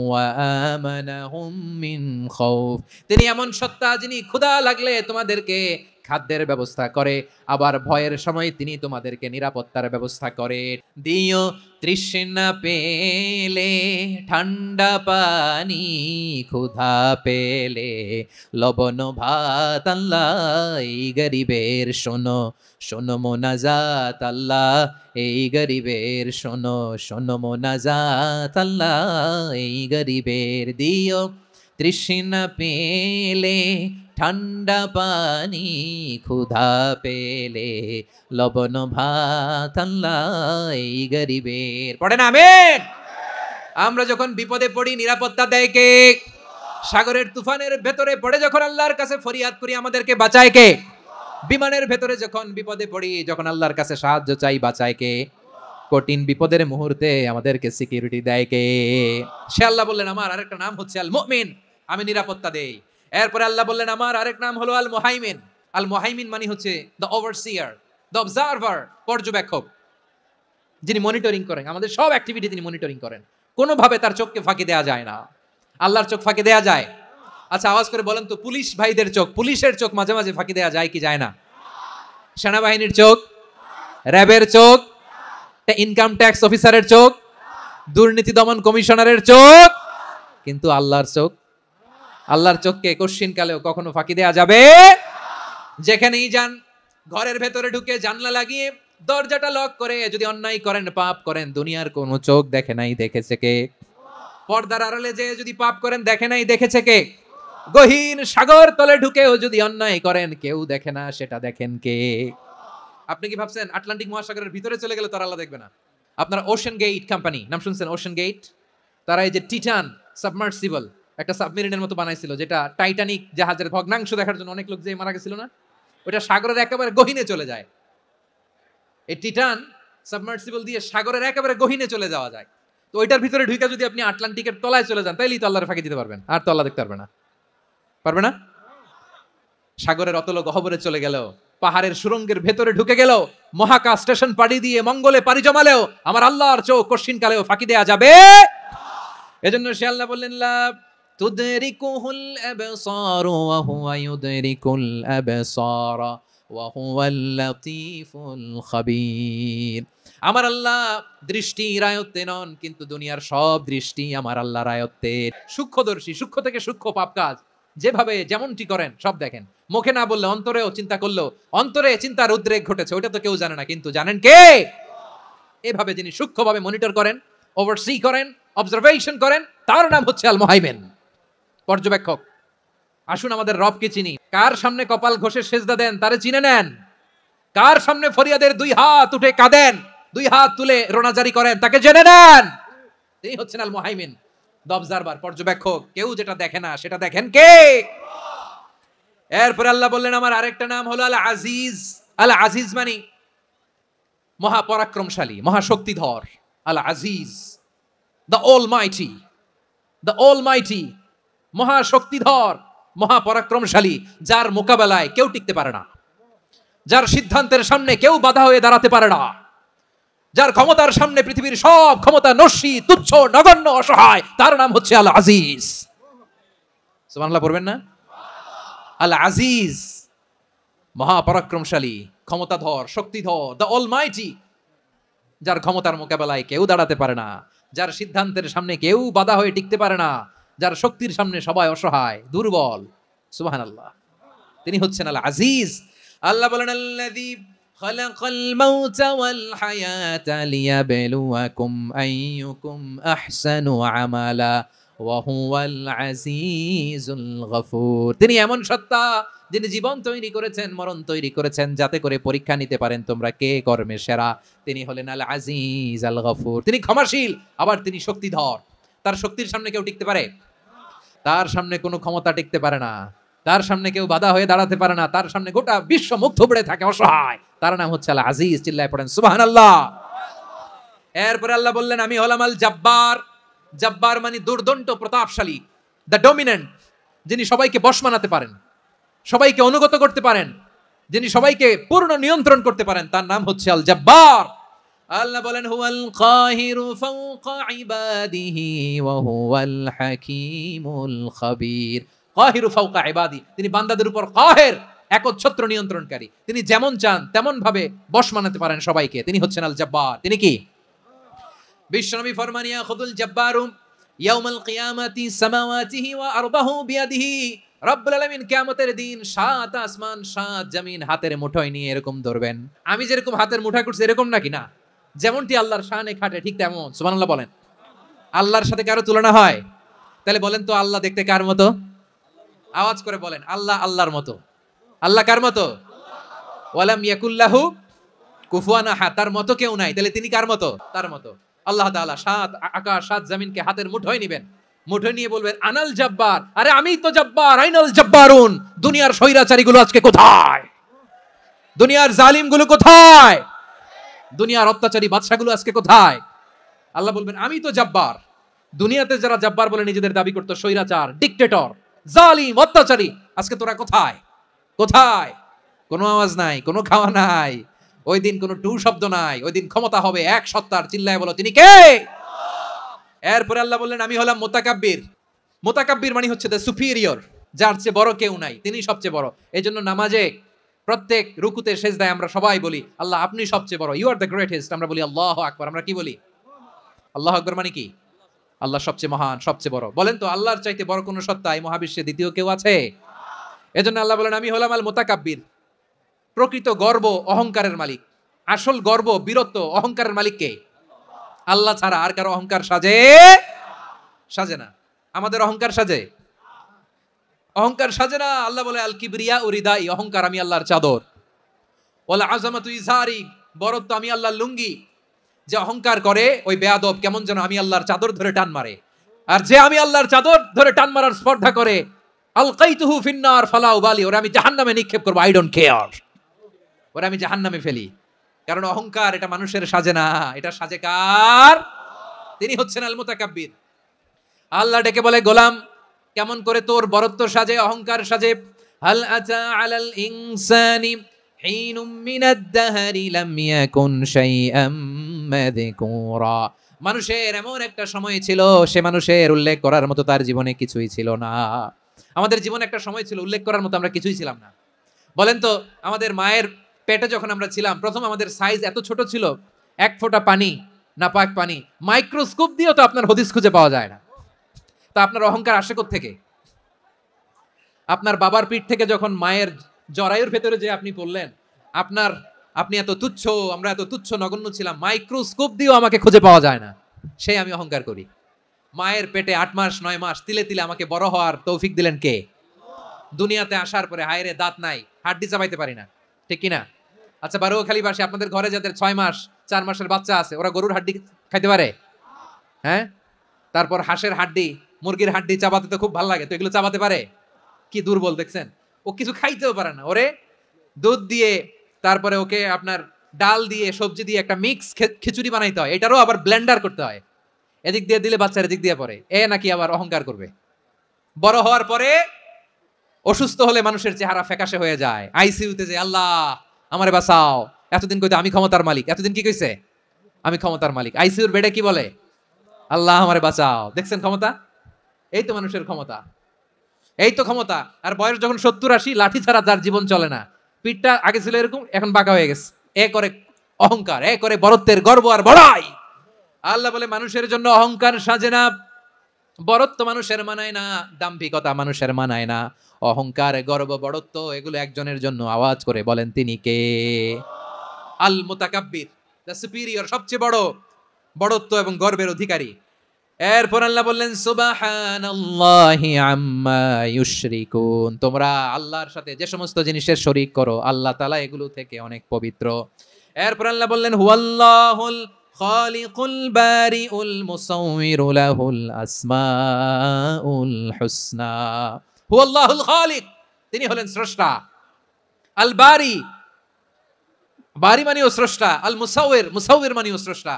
ওয়া আমানাহুম মিন খাউফ। তিনি এমন সত্তা যিনি ক্ষুধা লাগলে তোমাদেরকে খাদ্যের ব্যবস্থা করে, আবার ভয়ের সময় তিনি তোমাদেরকে নিরাপত্তার ব্যবস্থা করে। দিও তৃষ্ণা পেলে ঠান্ডা পানি, ক্ষুধা পেলে লবণ ভাত, আল্লাহ এই গরিবের শোনো শোনো মোনাজাত, আল্লাহ এই গরিবের শোনো শোনো মোনাজাত, আল্লাহ এই গরিবের। দিও তৃষ্ণা পেলে ঠান্ডা পানি, ক্ষুধা পেলে লবণ ভাত, আল্লাহ এই গরিবের। পড়েন আমিন। আমরা যখন বিপদে পড়ি নিরাপত্তা দেয় কে? সাগরের তুফানের ভেতরে পড়ে যখন আল্লাহর কাছে ফরিয়াদ করি আমাদেরকে বাঁচায় কে? বিমানের ভেতরে যখন বিপদে পড়ি, যখন আল্লাহর কাছে সাহায্য চাই, বাঁচায় কে? কঠিন বিপদের মুহূর্তে আমাদেরকে সিকিউরিটি দেয় কে? সে আল্লাহ বললেন আমার আরেকটা নাম হচ্ছে আল মুমিন, আমি নিরাপত্তা দেই। এরপরে আল্লাহ বললেন আমার আরেক নাম হলো আল মুহাইমিন। আল মুহাইমিন মানে হচ্ছে দ্য ওভারসিয়ার, দ্য অবজারভার, পর্যবেক্ষক, যিনি মনিটরিং করেন আমাদের সব অ্যাক্টিভিটি, তিনি মনিটরিং করেন। কোনোভাবে তার চোখকে ফাঁকি দেয়া যায় না। আল্লাহর চোখ ফাঁকি দেয়া যায়? আচ্ছা আওয়াজ করে বলেন তো, পুলিশ ভাইদের চোখ, পুলিশের চোখ মাঝে মাঝে ফাঁকি দেওয়া যায় কি যায় না? সেনাবাহিনীর চোখ, র্যাবের চোখ, ইনকাম ট্যাক্স অফিসারের চোখ, দুর্নীতি দমন কমিশনারের চোখ, কিন্তু আল্লাহর চোখ, আল্লাহর চোখকে কোশ্চিন কালেও কখনো ফাঁকি দেওয়া যাবে? যেখানেই যান, ঘরের ভেতরে ঢুকে জানলা লাগিয়ে দরজাটা লক করে যদি অন্যায় করেন, পাপ করেন, দুনিয়ার কোনো চোখ দেখে নাই, দেখেছে কে? পর্দার আড়ালে যে যদি পাপ করেন, দেখে নাই, দেখেছে কে? গহীন সাগর তলে ঢুকেও যদি অন্যায় করেন, কেউ দেখে না, সেটা দেখেন কে? আপনি কি ভাবছেন আটলান্টিক মহাসাগরের ভিতরে চলে গেলে তারা আল্লাহ দেখবে না? আপনার ওশান গেট কোম্পানি নাম শুনছেন? ওশান গেট, তারা এই যে টিটান সাবমার্সিবল একটা সাবমেরিনের মতো বানাইছিল, যেটা টাইটানিক জাহাজের ভগ্নাংশ দেখার জন্য অনেক লোক যে মারা গেছিল না, ওটা সাগরের একেবারে গহীনে চলে যায়। এই টিটান সাবমার্সিবল দিয়ে সাগরের একেবারে গহীনে চলে যাওয়া যায়। তো ওইটার ভিতরে ঢুকে যদি আপনি আটলান্টিকের তলায় চলে যান, তাইলেই তো আল্লাহর ফাঁকি দিতে পারবেন, আর তো আল্লাহ দেখতে পারবে না। পারবে না? সাগরের অতল গহ্বরে চলে গেল, পাহাড়ের সুরঙ্গের ভেতরে ঢুকে গেল, মহাকাশ স্টেশন পাড়ি দিয়ে মঙ্গলে পাড়ি জমালেও আমার আল্লাহর চোখ কোশ্চিন কালেও ফাঁকি দেয়া যাবে? এজন্য সে আল্লাহ বললেন, লা তুদরিকুহুল আবসার ওয়া হুয়া ইউদরিকুল আবসার ওয়া হুয়াল লাতীফুল খাবীর। আমার আল্লাহ দৃষ্টির আয়ত্তে নন, কিন্তু দুনিয়ার সব দৃষ্টি আমার আল্লাহর আয়ত্তে। সূক্ষ্মদর্শী, সূক্ষ্ম থেকে সূক্ষ্ম পাপ কাজ যেভাবে যেমনটি করেন সব দেখেন। মুখে না বললে অন্তরেও চিন্তা করলো, অন্তরে চিন্তার উদ্রেক ঘটেছে, ওইটা তো কেউ জানে না, কিন্তু জানেন কে? এভাবে যিনি সূক্ষ্মভাবে মনিটর করেন, ওভারসি করেন, অবজারভেশন করেন, তার নাম হচ্ছে আল মুহাইমিন, পর্যবেক্ষক। আসুন আমাদের রবকে চিনি। কার সামনে কপাল ঘষে সেজদা দেন তারে চিনে নেন। কার সামনে ফরিয়াদের দুই হাত উঠে কাঁদেন, দুই হাত তুলে রোনাজারি করেন, তাকে জেনে নেন। তিনি হচ্ছেন আল মুহাইমিন, দ্য অবজারভার, পর্যবেক্ষক। কেউ যেটা দেখে না সেটা দেখেন কে? এরপর আল্লাহ বললেন আমার আরেকটা নাম হলো আল আজিজ। আল আজিজ মানে মহাপরাক্রমশালী, মহাশক্তিধর। Al Aziz, the almighty, the almighty, মহাশক্তিধর, মহাপরাক্রমশালী, যার মোকাবেলায় কেউ টিকতে পারে না, যার সিদ্ধান্তের সামনে কেউ বাধা হয়ে দাঁড়াতে পারে না, যার ক্ষমতার সামনে পৃথিবীর সব ক্ষমতা নস্যি, তুচ্ছ, নগণ্য, অসহায়, তার নাম হচ্ছে আল আজিজ। সুবহানাল্লাহ পড়বেন না? আল আজিজ, মহাপরাক্রমশালী, ক্ষমতাধর, শক্তিধর, দ্য অলমাইটি, যার ক্ষমতার মোকাবেলায় কেউ দাঁড়াতে পারে না, যার সিদ্ধান্তের সামনে কেউ বাধা হয়ে টিকতে পারে না, যার শক্তির সামনে সবাই অসহায়, দুর্বল। সুবহানাল্লাহ, তিনি হচ্ছেন আল আজিজ। আল্লাহ বলেন আল্লাযী খালাকাল মাউতা ওয়াল হায়াতা লিয়াবলুয়াকুম আইয়ুকুম আহসানু আমালা ওয়া হুয়াল আজিজুল গফুর। তিনি এমন সত্তা যিনি জীবন তৈরি করেছেন, মরণ তৈরি করেছেন, যাতে করে পরীক্ষা নিতে পারেন তোমরা কে কর্মে সেরা। তিনি হলেন আল আজিজ আল গফুর। তিনি ক্ষমাশীল, আবার তিনি শক্তিধর। তার শক্তির সামনে কেউ টিকতে পারে? তার সামনে কোনো ক্ষমতা টিকতে পারে না, তার সামনে কেউ বাধা হয়ে দাঁড়াতে পারে না, তার সামনে গোটা বিশ্ব মুখ থুবড়ে থাকে, অসহায়। তার নাম হচ্ছে আল আজিজ। চিল্লায় পড়েন সুবহানাল্লাহ। এরপর আল্লাহ বললেন আমি হলাম আল জব্বার। জব্বার মানে দুর্দণ্ড, প্রতাপশালী, দ্য ডমিনেন্ট, যিনি সবাইকে বশ মানাতে পারেন, সবাইকে অনুগত করতে পারেন, যিনি সবাইকে পূর্ণ নিয়ন্ত্রণ করতে পারেন, তার নাম হচ্ছে আল জব্বার। আল্লাহ বলেন হুয়াল কাহিরু ফাওকা ইবাদিহি ওয়া হুয়াল হাকীমুল খাবীর। কাহিরু ফাওকা ইবাদি, তিনি বান্দাদের উপর কাহের, একচ্ছত্র নিয়ন্ত্রণকারী। তিনি যেমন চান তেমন ভাবে বশ মানাতে পারেন সবাইকে। তিনি হচ্ছেন আল জব্বার। তিনি কি? বিশ্বনবী ফরমান ইয়াখুদুল জব্বারু ইয়াউমাল কিয়ামাতি সামাওয়াতিহি ওয়া আরদাহু বিয়াদিহি। রব্বুল আলামিন কিয়ামতের দিন সাত আসমান সাত জমিন হাতের মুঠোয় নিয়ে এরকম ধরবেন। আমি যেরকম হাতের মুঠা করছি এরকম নাকি? না, যেমনটি আল্লাহর শানে খাটে ঠিক তেমন। সুবহানাল্লাহ বলেন। আল্লাহর সাথে কারো তুলনা হয়? তাহলে বলেন তো আল্লাহ দেখতে কার মতো? আওয়াজ করে বলেন, আল্লাহ আল্লাহর মতো। আল্লাহ কার মতো? ওয়ালাম ইয়াকুল্লাহু কুফুয়ান আহাদ, তার মতো কেউ নাই। তাহলে তিনি কার মতো? তার মতো। আল্লাহ তাআলা সাত আকাশ সাত জমিনকে হাতের মুঠোয় নেবেন, মুঠোয় নিয়ে বলবেন আনাল জব্বার। আরে আমি তো জব্বার, আইনাল জব্বারুন। দুনিয়ার স্বৈরাচারীগুলো আজকে কোথায়? দুনিয়ার জালিমগুলো কোথায়? দুনিয়ার অত্যাচারী বাদশাগুলো আজকে কোথায়? আল্লাহ বলবেন আমি তো জব্বার। দুনিয়াতে যারা জব্বার বলে নিজেদের দাবি করতো, স্বৈরাচার, ডিক্টেটর, জালিম, অত্যাচারী, আজকে তোরা কোথায়? কোথায়? কোনো আওয়াজ নাই, কোনো খাওয়া নাই, ওই দিন কোনো টু শব্দ নাই। ওই দিন ক্ষমতা হবে এক সত্তার। চিল্লায় বলো তিনি কে? এরপরে আল্লাহ বললেন আমি হলাম মুতাকাব্বির। মুতাকাব্বির মানে হচ্ছে দ্য সুপিরিয়র, যার চেয়ে বড় কেউ নাই, তিনি সবচেয়ে বড়। এই জন্য নামাজে প্রত্যেক রুকুতে সেজদায় আমরা সবাই বলি আল্লাহ আপনি সবচেয়ে বড়, ইউ আর দ্য গ্রেটেস্ট। আমরা বলি আল্লাহু আকবার। আমরা কি বলি? আল্লাহু আকবার মানে কি? আল্লাহ সবচেয়ে মহান, সবচেয়ে বড়। বলেন তো আল্লাহর চাইতে বড় কোন সত্তা এই মহাবিশ্বে দ্বিতীয় কেউ আছে? এজন্য আল্লাহ বলেন আমি হলাম আল মুতাকাব্বির, প্রকৃত গর্ব অহংকারের মালিক। আসল গর্ব, বীরত্ব, অহংকারের মালিক কে? আল্লাহ ছাড়া আর কারো অহংকার সাজে না। আমাদের অহংকার সাজে? অহংকার সাজে না। আল্লাহ বলে আল কিবরিয়া উরিদাই, অহংকার আমি আল্লাহর চাদর। ওয়াল আযামাতু ইজারি, বড়ত্ব আমি আল্লাহর লুঙ্গি। যে অহংকার করে ওই বেয়াদব কেমন যেন আমি আল্লাহর চাদর ধরে টান মারে। আর যে আমি আল্লাহর চাদর ধরে টান মারার স্পর্ধা করে আলকাইতুহু ফিন্নার ফালা উবালি, ওরে আমি জাহান্নামে নিক্ষেপ করব, আই ডোন্ট কেয়ার, ওরে আমি জাহান্নামে ফেলি। কারণ অহংকার এটা মানুষের সাজে না, এটা সাজে কার? তিনি হচ্ছেন আল মুতাকাব্বির। আল্লাহ ডেকে বলে গোলাম কেমন করে তোর বরত্ব সাজে, অহংকার সাজে? হাল আতা আলাল ইনসানি হিনুম মিনাদ দাহরি লাম ইয়াকুন শাইআম মাযকুরা, মানুষের এমন একটা সময় ছিল সে মানুষের উল্লেখ করার মতো তার জীবনে কিছুই ছিল না। আমাদের জীবনে একটা সময় ছিল উল্লেখ করার মতো আমরা কিছুই ছিলাম না। বলেন তো আমাদের মায়ের পেটে যখন আমরা ছিলাম প্রথম আমাদের সাইজ এত ছোট ছিল, এক ফোঁটা পানি, নাপাক পানি, মাইক্রোস্কোপ দিয়েও তো আপনার হদিস খুঁজে পাওয়া যায় না। তা আপনার অহংকার আসে কোত্থেকে? আপনার বাবার পিঠ থেকে যখন মায়ের জরায়ুর ভেতরে যে আপনি পড়লেন, আপনি এত তুচ্ছ, আমরা এত তুচ্ছ নগণ্য ছিলাম, মাইক্রোস্কোপ দিয়েও আমাকে খুঁজে পাওয়া যায় না, সেই আমি অহংকার করি। মায়ের পেটে 8 মাস 9 মাস তিলে তিলে আমাকে বড় হওয়ার তৌফিক দিলেন কে? দুনিয়াতে আসার পরে হায়রে দাঁত নাই, হাড্ডি চাবাইতে পারি না, ঠিক কিনা? আচ্ছা বারোখালীবাসী আপনাদের ঘরে যাদের 6 মাস 4 মাসের বাচ্চা আছে ওরা গরুর হাড্ডি খাইতে পারে? হ্যাঁ। তারপর হাঁসের হাড্ডি, মুরগির হাড্ডি চাবাতে তো খুব ভালো লাগে, তো এগুলো চাবাতে পারে? কি দুর্বল দেখছেন, ও কিছু খাইতেও পারে না। ওরে দুধ দিয়ে তারপরে ওকে আপনার ডাল দিয়ে সবজি দিয়ে একটা মিক্স খিচুড়ি বানাইতে হয়, এটারও আবার ব্লেন্ডার করতে হয়, এদিক দিয়ে দিলে বাচ্চার এদিক দিয়ে পড়ে। এ নাকি আবার অহংকার করবে। বড় হওয়ার পরে অসুস্থ হলে মানুষের চেহারা ফ্যাকাশে হয়ে যায়, আইসিইউতে যে আল্লাহ আমারে বাঁচাও, এতদিন কইতে আমি ক্ষমতার মালিক, এতদিন কি কইছে আমি ক্ষমতার মালিক, আইসিইউর বেডে কি বলে আল্লাহ আমারে বাঁচাও। দেখছেন ক্ষমতা? এই তো মানুষের ক্ষমতা, এই তো ক্ষমতা। আর বয়স যখন 70-80 লাঠি ছাড়া তার জীবন চলে না, পিঠটা আগে ছিল এরকম এখন বাঁকা হয়ে গেছে। এ করে অহংকার, এ করে বড়ত্বের গর্ব আর বড়াই। আল্লাহ বলে মানুষের জন্য অহংকার সাজে না, বড়ত্ব মানুষের মানায় না, দাম্ভিকতা মানুষের মানায় না, অহংকার গর্ব বড়ত্ব এগুলো একজনের জন্য। আওয়াজ করে বলেন তিনি কে? আল মুতাকাব্বির, দ্য সুপিরিয়র, সবচেয়ে বড়, বড়ত্ব এবং গর্বের অধিকারী। এরপর আল্লাহ বললেন সুবহানাল্লাহি আম্মা ইউশরিকুন, তোমরা আল্লাহর সাথে যে সমস্ত জিনিসের শরীক করো আল্লাহ তাআলা এগুলো থেকে অনেক পবিত্র। এরপর আল্লাহ বললেন হুয়াল্লাহুল খালিকুল বারিউল মুসাউমিরু লাহুল আসমাউল হুসনা। হুয়াল্লাহুল খালিক, তিনি হলেন স্রষ্টা। আল বারি, বারি মানেও স্রষ্টা। আল মুসাউইর, মুসাউইর মানেও স্রষ্টা।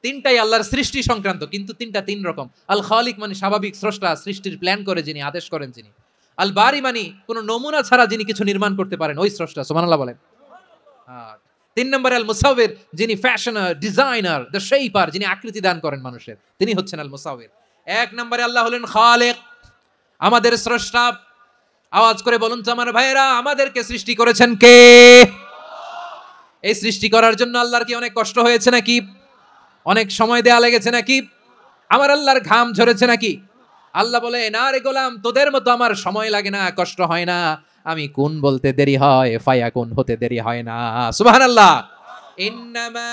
তিনটাই আল্লাহর সৃষ্টি সংক্রান্ত, কিন্তু তিনটা তিন রকম। আল খালিক মানে স্বাভাবিক স্রষ্টা, সৃষ্টির প্ল্যান করে যিনি, আদেশ করেন যিনি। আল বারি মানে কোন নমুনা ছাড়া যিনি কিছু নির্মাণ করতে পারেন, ওই স্রষ্টা। সুবহানাল্লাহ বলেন। 3 নম্বরে আল মুসাউইর, যিনি ফ্যাশনার, ডিজাইনার, দ্য শেপার, যিনি আকৃতি দান করেন মানুষের, তিনি হচ্ছেন আল মুসাউইর। 1 নম্বরে আল্লাহ হলেন খালিক, আমাদের স্রষ্টা। আওয়াজ করে বলুন তো আমার ভাইয়েরা, আমাদেরকে সৃষ্টি করেছেন কে? এই সৃষ্টি করার জন্য আল্লাহর কি অনেক কষ্ট হয়েছে নাকি? অনেক সময় দেয়া লেগেছে নাকি? আমার আল্লাহর ঘাম ঝরেছে নাকি? আল্লাহ বলে না রে গোলাম, তোদের মতো আমার সময় লাগে না, কষ্ট হয় না, আমি কোন বলতে দেরি হয়, ফায়াকুন হতে দেরি হয় না। সুবহানাল্লাহ। ইন্নামা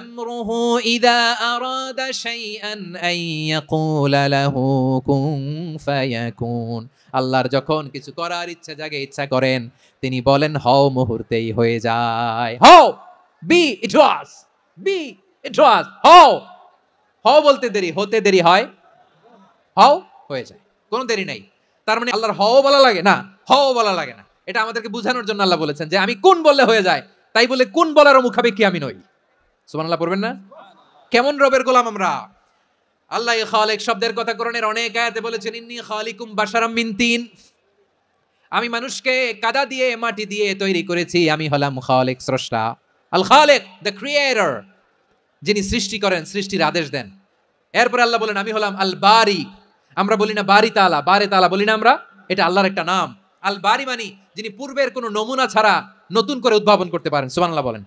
আমরুহু ইযা আরাদা শাইআন আন ইয়াকুলা লাহু কুন ফায়াকুন। আল্লাহর যখন কিছু করার ইচ্ছা জাগে, ইচ্ছা করেন, তিনি বলেন হও, মুহূর্তেই হয়ে যায়। হও, বি ইট ওয়াজ, বি ইট ওয়াজ। হও, হও বলতে দেরি, হতে দেরি হয়, হও হয়ে যায়, কোনো দেরি নাই। তার মানে আল্লাহর হও বলা লাগে না, হও বলা লাগে না। এটা আমাদেরকে বোঝানোর জন্য আল্লাহ বলেছেন যে আমি কোন বললে হয়ে যায়, তাই বলে কোন বলার মুখাপেক্ষী আমি নই। সুবহানাল্লাহ পড়বেন না? কেমন রবের গোলাম আমরা। আল্লাহ খালিক শব্দের কথা কোরআনের অনেক আয়াতে বলেছেন, ইন্নী খালিকুম বাশারাম মিন তিন, আমি মানুষকে কাদা দিয়ে মাটি দিয়ে তৈরি করেছি, আমি হলাম খালিক, স্রষ্টা। আল খালিক, দ্য ক্রিয়েটর, যিনি সৃষ্টি করেন, সৃষ্টির আদেশ দেন। এরপর আল্লাহ বলেন আমি হলাম আল বারি। আমরা বলি না বারি তাআলা, বারে তাআলা বলি না আমরা, এটা আল্লাহর একটা নাম। আল বারি মানি যিনি পূর্বের কোনো নমুনা ছাড়া নতুন করে উদ্ভাবন করতে পারেন। সুবহানাল্লাহ বলেন।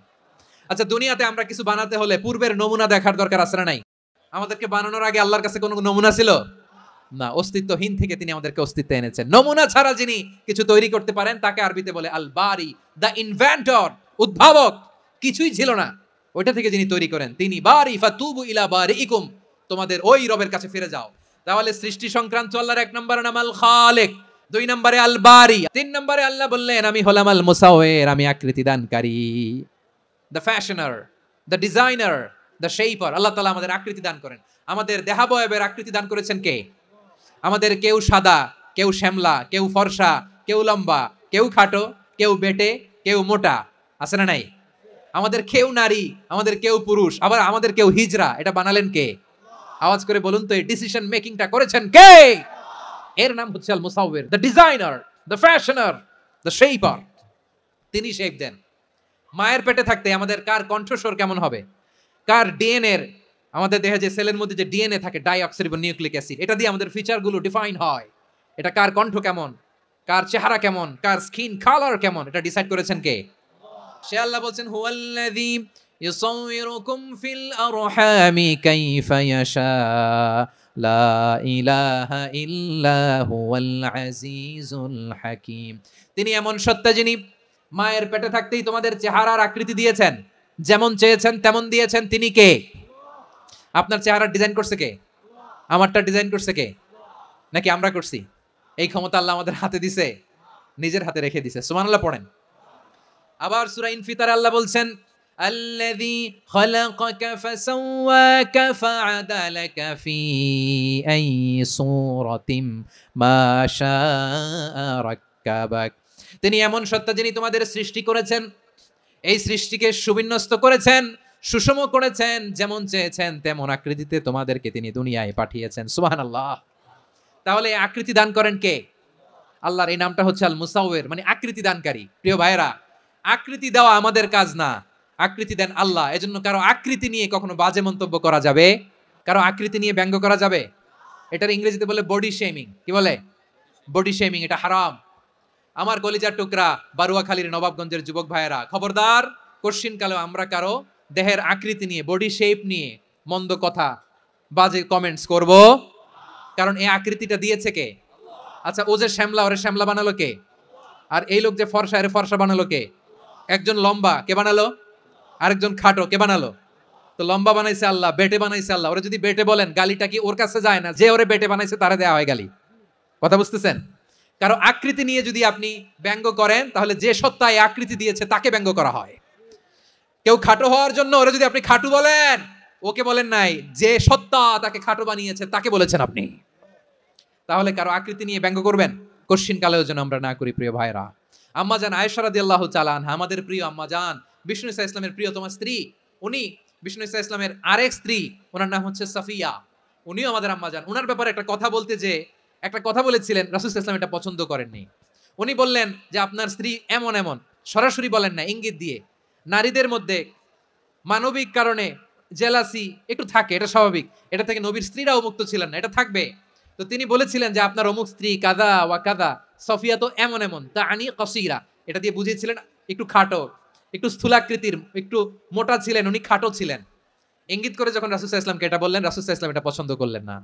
আচ্ছা, দুনিয়াতে আমরা কিছু বানাতে হলে পূর্বের নমুনা দেখার দরকার আছে না নাই? আমাদেরকে বানানোর আগে আল্লাহর কাছে কোনো নমুনা ছিল না? অস্তিত্বহীন থেকে তিনি আমাদেরকে অস্তিত্বে এনেছেন। নমুনা ছাড়া যিনি কিছু তৈরি করতে পারেন তাকে আরবিতে বলে আল বারি, দ্য ইনভেন্টর, উদ্ভাবক। কিছুই ছিল না, ওইটা থেকে যিনি তৈরি করেন তিনি বারি ফাতুবু ইলা বারিইকুম, তোমাদের ওই রবের কাছে ফিরে যাও। তাহলে সৃষ্টি সংক্রান্ত আল্লাহর এক নম্বর নাম আল খালিক, দুই নম্বরে আল বারি, তিন নম্বরে আল্লাহ বললেন আমি হলাম আল মুসাওয়ির, আমি আকৃতি দানকারী, the fashioner, the designer, the shaper. Allah তাআলা আমাদের আকৃতি দান করেন। আমাদের দেহাবয়বের আকৃতি দান করেছেন কে? আমাদের কেউ সাদা, কেউ শ্যামলা, কেউ ফর্সা, কেউ লম্বা, কেউ খাটো, কেউ বেটে, কেউ মোটা, আছে না নাই? আমাদের কেউ নারী, আমাদের কেউ পুরুষ, আবার আমাদের কেউ হিজড়া। এটা বানালেন কে? আওয়াজ করে বলুন তো, এই ডিসিশন মেকিংটা করেছেন কে? এর নাম হচ্ছে Al Musawwir, the designer, the fashioner, the shaper. তিনি শেপ দেন। মায়ের পেটে থাকতে আমাদের কার কণ্ঠস্বর কেমন হবে, কার ডিএনএ, আমাদের দেহে যে সেলের মধ্যে যে ডিএনএ থাকে, ডাইঅক্সিরিবো নিউক্লিক অ্যাসিড, এটা দিয়ে আমাদের ফিচারগুলো ডিফাইন হয়। এটা কার কণ্ঠ কেমন, কার চেহারা কেমন, কার স্কিন কালার কেমন, এটা ডিসাইড করেছেন কে? সে আল্লাহ বলছেন হুয়াল্লাযী ইউসাউয়িরুকুম ফিল আরহামি কাইফা ইয়াশা লা ইলাহা ইল্লা হুয়াল আজিজুল হাকীম। তিনি এমন সত্তা যিনি মায়ের পেটে থাকতেই তোমাদের চেহারার আকৃতি দিয়েছেন, যেমন চেয়েছেন তেমন দিয়েছেন। তিনি কে? আপনার চেহারা ডিজাইন করছে কে? আমারটা ডিজাইন করছে কে? নাকি আমরা করছি? এই ক্ষমতা আল্লাহ আমাদের হাতে দিছে, নিজের হাতে রেখে দিছে। সুবহানাল্লাহ পড়েন। আবার সূরা ইনফিতার আল্লাহ বলছেন আল্লাযী খালাকাকা ফাসাওয়াকা ফাআদালাকা ফি আইয়ি সূরাতিন মা শাআ রাক্কাবাক। তিনি এমন সত্তা যিনি তোমাদের সৃষ্টি করেছেন, এই সৃষ্টিকে সুবিন্যস্ত করেছেন, সুষম করেছেন, যেমন চেয়েছেন তেমন আকৃতিতে তোমাদেরকে তিনি দুনিয়ায় পাঠিয়েছেন। সুবহানাল্লাহ। তাহলে আকৃতি দান করেন কে? আল্লাহর এই নামটা হচ্ছে আল মুসাওয়ির, মানে আকৃতি দানকারী। প্রিয় ভাইরা, আকৃতি দেওয়া আমাদের কাজ না, আকৃতি দেন আল্লাহ। এজন্য কারো আকৃতি নিয়ে কখনো বাজে মন্তব্য করা যাবে, কারো আকৃতি নিয়ে ব্যঙ্গ করা যাবে। এটার ইংরেজিতে বলে বডি শেমিং। কি বলে? Body shaming. এটা হারাম। আমার কলিজার টুকরা বারুয়াখালীর নবাবগঞ্জের যুবক ভাইয়েরা, খবরদার, কোশ্চিনকালেও আমরা কারো দেহের আকৃতি নিয়ে, বডি শেপ নিয়ে মন্দ কথা, বাজে কমেন্টস করব, কারণ এই আকৃতিটা দিয়েছে কে? আচ্ছা, ও যে শ্যামলা, ওরে শ্যামলা বানালো কে? আর এই লোক যে ফর্সা, এর ফর্সা বানালো কে? একজন লম্বা, কে বানালো? আরেকজন খাটো, কে বানালো? তো লম্বা বানাইছে আল্লাহ, বেটে বানাইছে আল্লাহ। ওরে যদি বেটে বলেন, গালিটা কি ওর কাছে যায় না? যে ওরে বেটে বানাইছে তারে দেওয়া হয় গালি। কথা বুঝতেছেন? কারো আকৃতি নিয়ে যদি আপনি ব্যঙ্গ করেন, তাহলে যে সত্তা এই আকৃতি দিয়েছে তাকে ব্যঙ্গ করা হয়। কেউ খাটো হওয়ার জন্য ওরে যদি আপনি খাটু বলেন, ওকে বলেন নাই, যে সত্তা তাকে খাটো বানিয়েছে তাকে বলেছেন আপনি। তাহলে কারো আকৃতি নিয়ে ব্যঙ্গ করবেন, কোশ্চিন কালেও যেন আমরা না করি। প্রিয় ভাইরা, আম্মা জান আয়েশা রাদিয়াল্লাহু তাআলা আনহা, আমাদের প্রিয় আম্মা জান, বিষ্ণু ইসা ইসলামের প্রিয়তমা স্ত্রী, উনি বিষ্ণু ইসা ইসলামের আরেক স্ত্রী, ওনার নাম হচ্ছে সাফিয়া, উনিও আমাদের আম্মা জান। ওনার ব্যাপারে একটা কথা বলতে যে একটা কথা বলেছিলেন, রাসূল সাল্লাল্লাহু আলাইহি ওয়াসাল্লাম এটা পছন্দ করেননি। উনি বললেন যে আপনার স্ত্রী এমন এমন, সরাসরি বলেন না, ইঙ্গিত দিয়ে। নারীদের মধ্যে মানবিক কারণে জেলাসি একটু থাকে, এটা স্বাভাবিক। এটা থেকে নবীর স্ত্রীরাও মুক্ত ছিলেন না, এটা থাকবে। তো তিনি বলেছিলেন যে আপনার অমুক স্ত্রী কাদা ওয়া কাদা, সফিয়া তো এমন এমন, তা আনি কসিরা, এটা দিয়ে বুঝিয়েছিলেন একটু খাটো, একটু স্থূলাকৃতির, একটু মোটা ছিলেন, উনি খাটো ছিলেন। ইঙ্গিত করে যখন রাসূল সাল্লাল্লাহু আলাইহি ওয়াসাল্লামকে এটা বললেন, রাসূল সাল্লাল্লাহু আলাইহি ওয়াসাল্লাম এটা পছন্দ করলেন না।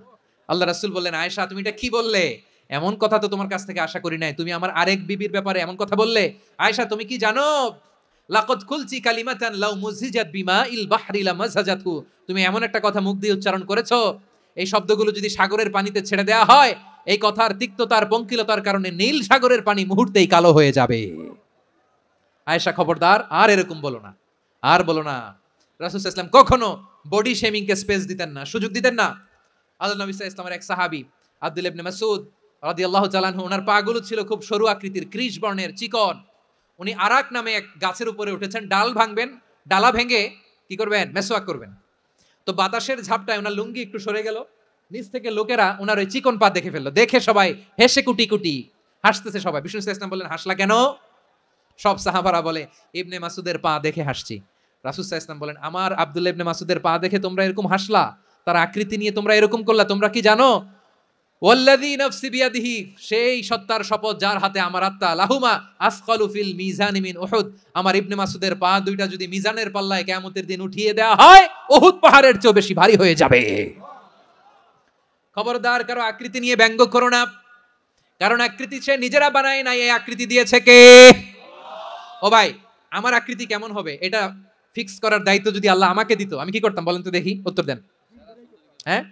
আল্লাহ রাসূল বললেন, আয়েশা তুমি এটা কি বললে? এমন কথা তো তোমার কাছ থেকে আশা করি নাই। তুমি আমার আরেক বিবির ব্যাপারে এমন কথা বললে। আয়েশা তুমি কি জানো, লাকাদ কুলতি কালিমাতান লাউ মুযিজাত বিমাইল বাহরি লামাযাজাতহু, তুমি এমন একটা কথা মুখ দিয়ে উচ্চারণ করেছো, এই শব্দগুলো যদি সাগরের পানিতে ছেড়ে দেওয়া হয়, এই কথার তিক্ততার, পঙ্কিলতার কারণে নীল সাগরের পানি মুহূর্তেই কালো হয়ে যাবে। আয়েশা খবরদার, আর এরকম বলো না, আর বলো না। রাসূল সাল্লাল্লাহু আলাইহি ওয়াসাল্লাম কখনো বডি শেমিং কে স্পেস দিতেন না, সুযোগ দিতেন না। আল্লাহ নবী সাল্লাল্লাহু আলাইহি ওয়াসাল্লামের এক সাহাবী আব্দুল্লাহ ইবনে মাসউদ রাদিয়াল্লাহু তাআলা আনহু, ওনার পাগুলো ছিল খুব সরু আকৃতির, কৃশ বর্ণের, চিকন। উনি আরাক নামে এক গাছের উপরে উঠেছেন, ডাল ভাঙবেন, ডালা ভেঙে কি করবেন? মেসওয়াক করবেন। তো বাতাসের ঝাপটায় ওনার লুঙ্গি একটু সরে গেল, নিচ থেকে লোকেরা ওনার ওই চিকন পা দেখে ফেললো। দেখে সবাই হেসে কুটি কুটি হাসতেছে সবাই। বিষ্ণু সাল্লাল্লাহু আলাইহি ওয়াসাল্লাম বললেন, হাসলা কেন? সব সাহাবারা বলে, ইবনে মাসুদের পা দেখে হাসছি। রাসূল সাল্লাল্লাহু আলাইহি ওয়াসাল্লাম বলেন, আমার আব্দুল্লাহ ইবনে মাসুদের পা দেখে তোমরা এরকম হাসলা, তার আকৃতি নিয়ে তোমরা এরকম করলা, তোমরা কি জানো ওয়াল্লাযী নাফসি বিয়াদিহি, সেই সত্তার শপথ যার হাতে আমার আত্মা, লাহুমা আসকালু ফিল মিজানি মিন উহুদ, আমার ইবনে মাসউদের পা দুইটা যদি মিজানের পাল্লায় কিয়ামতের দিন উঠিয়ে দেওয়া হয়, উহুদ পাহাড়ের চেয়ে বেশি ভারী হয়ে যাবে। খবরদার কারো আকৃতি নিয়ে ব্যঙ্গ করো না, কারণ আকৃতি সে নিজেরা বানায় নাই, এই আকৃতি দিয়েছে কে? ও ভাই, আমার আকৃতি কেমন হবে এটা ফিক্স করার দায়িত্ব যদি আল্লাহ আমাকে দিত, আমি কি করতাম বলেন তো দেখি, উত্তর দেন। হ্যাঁ,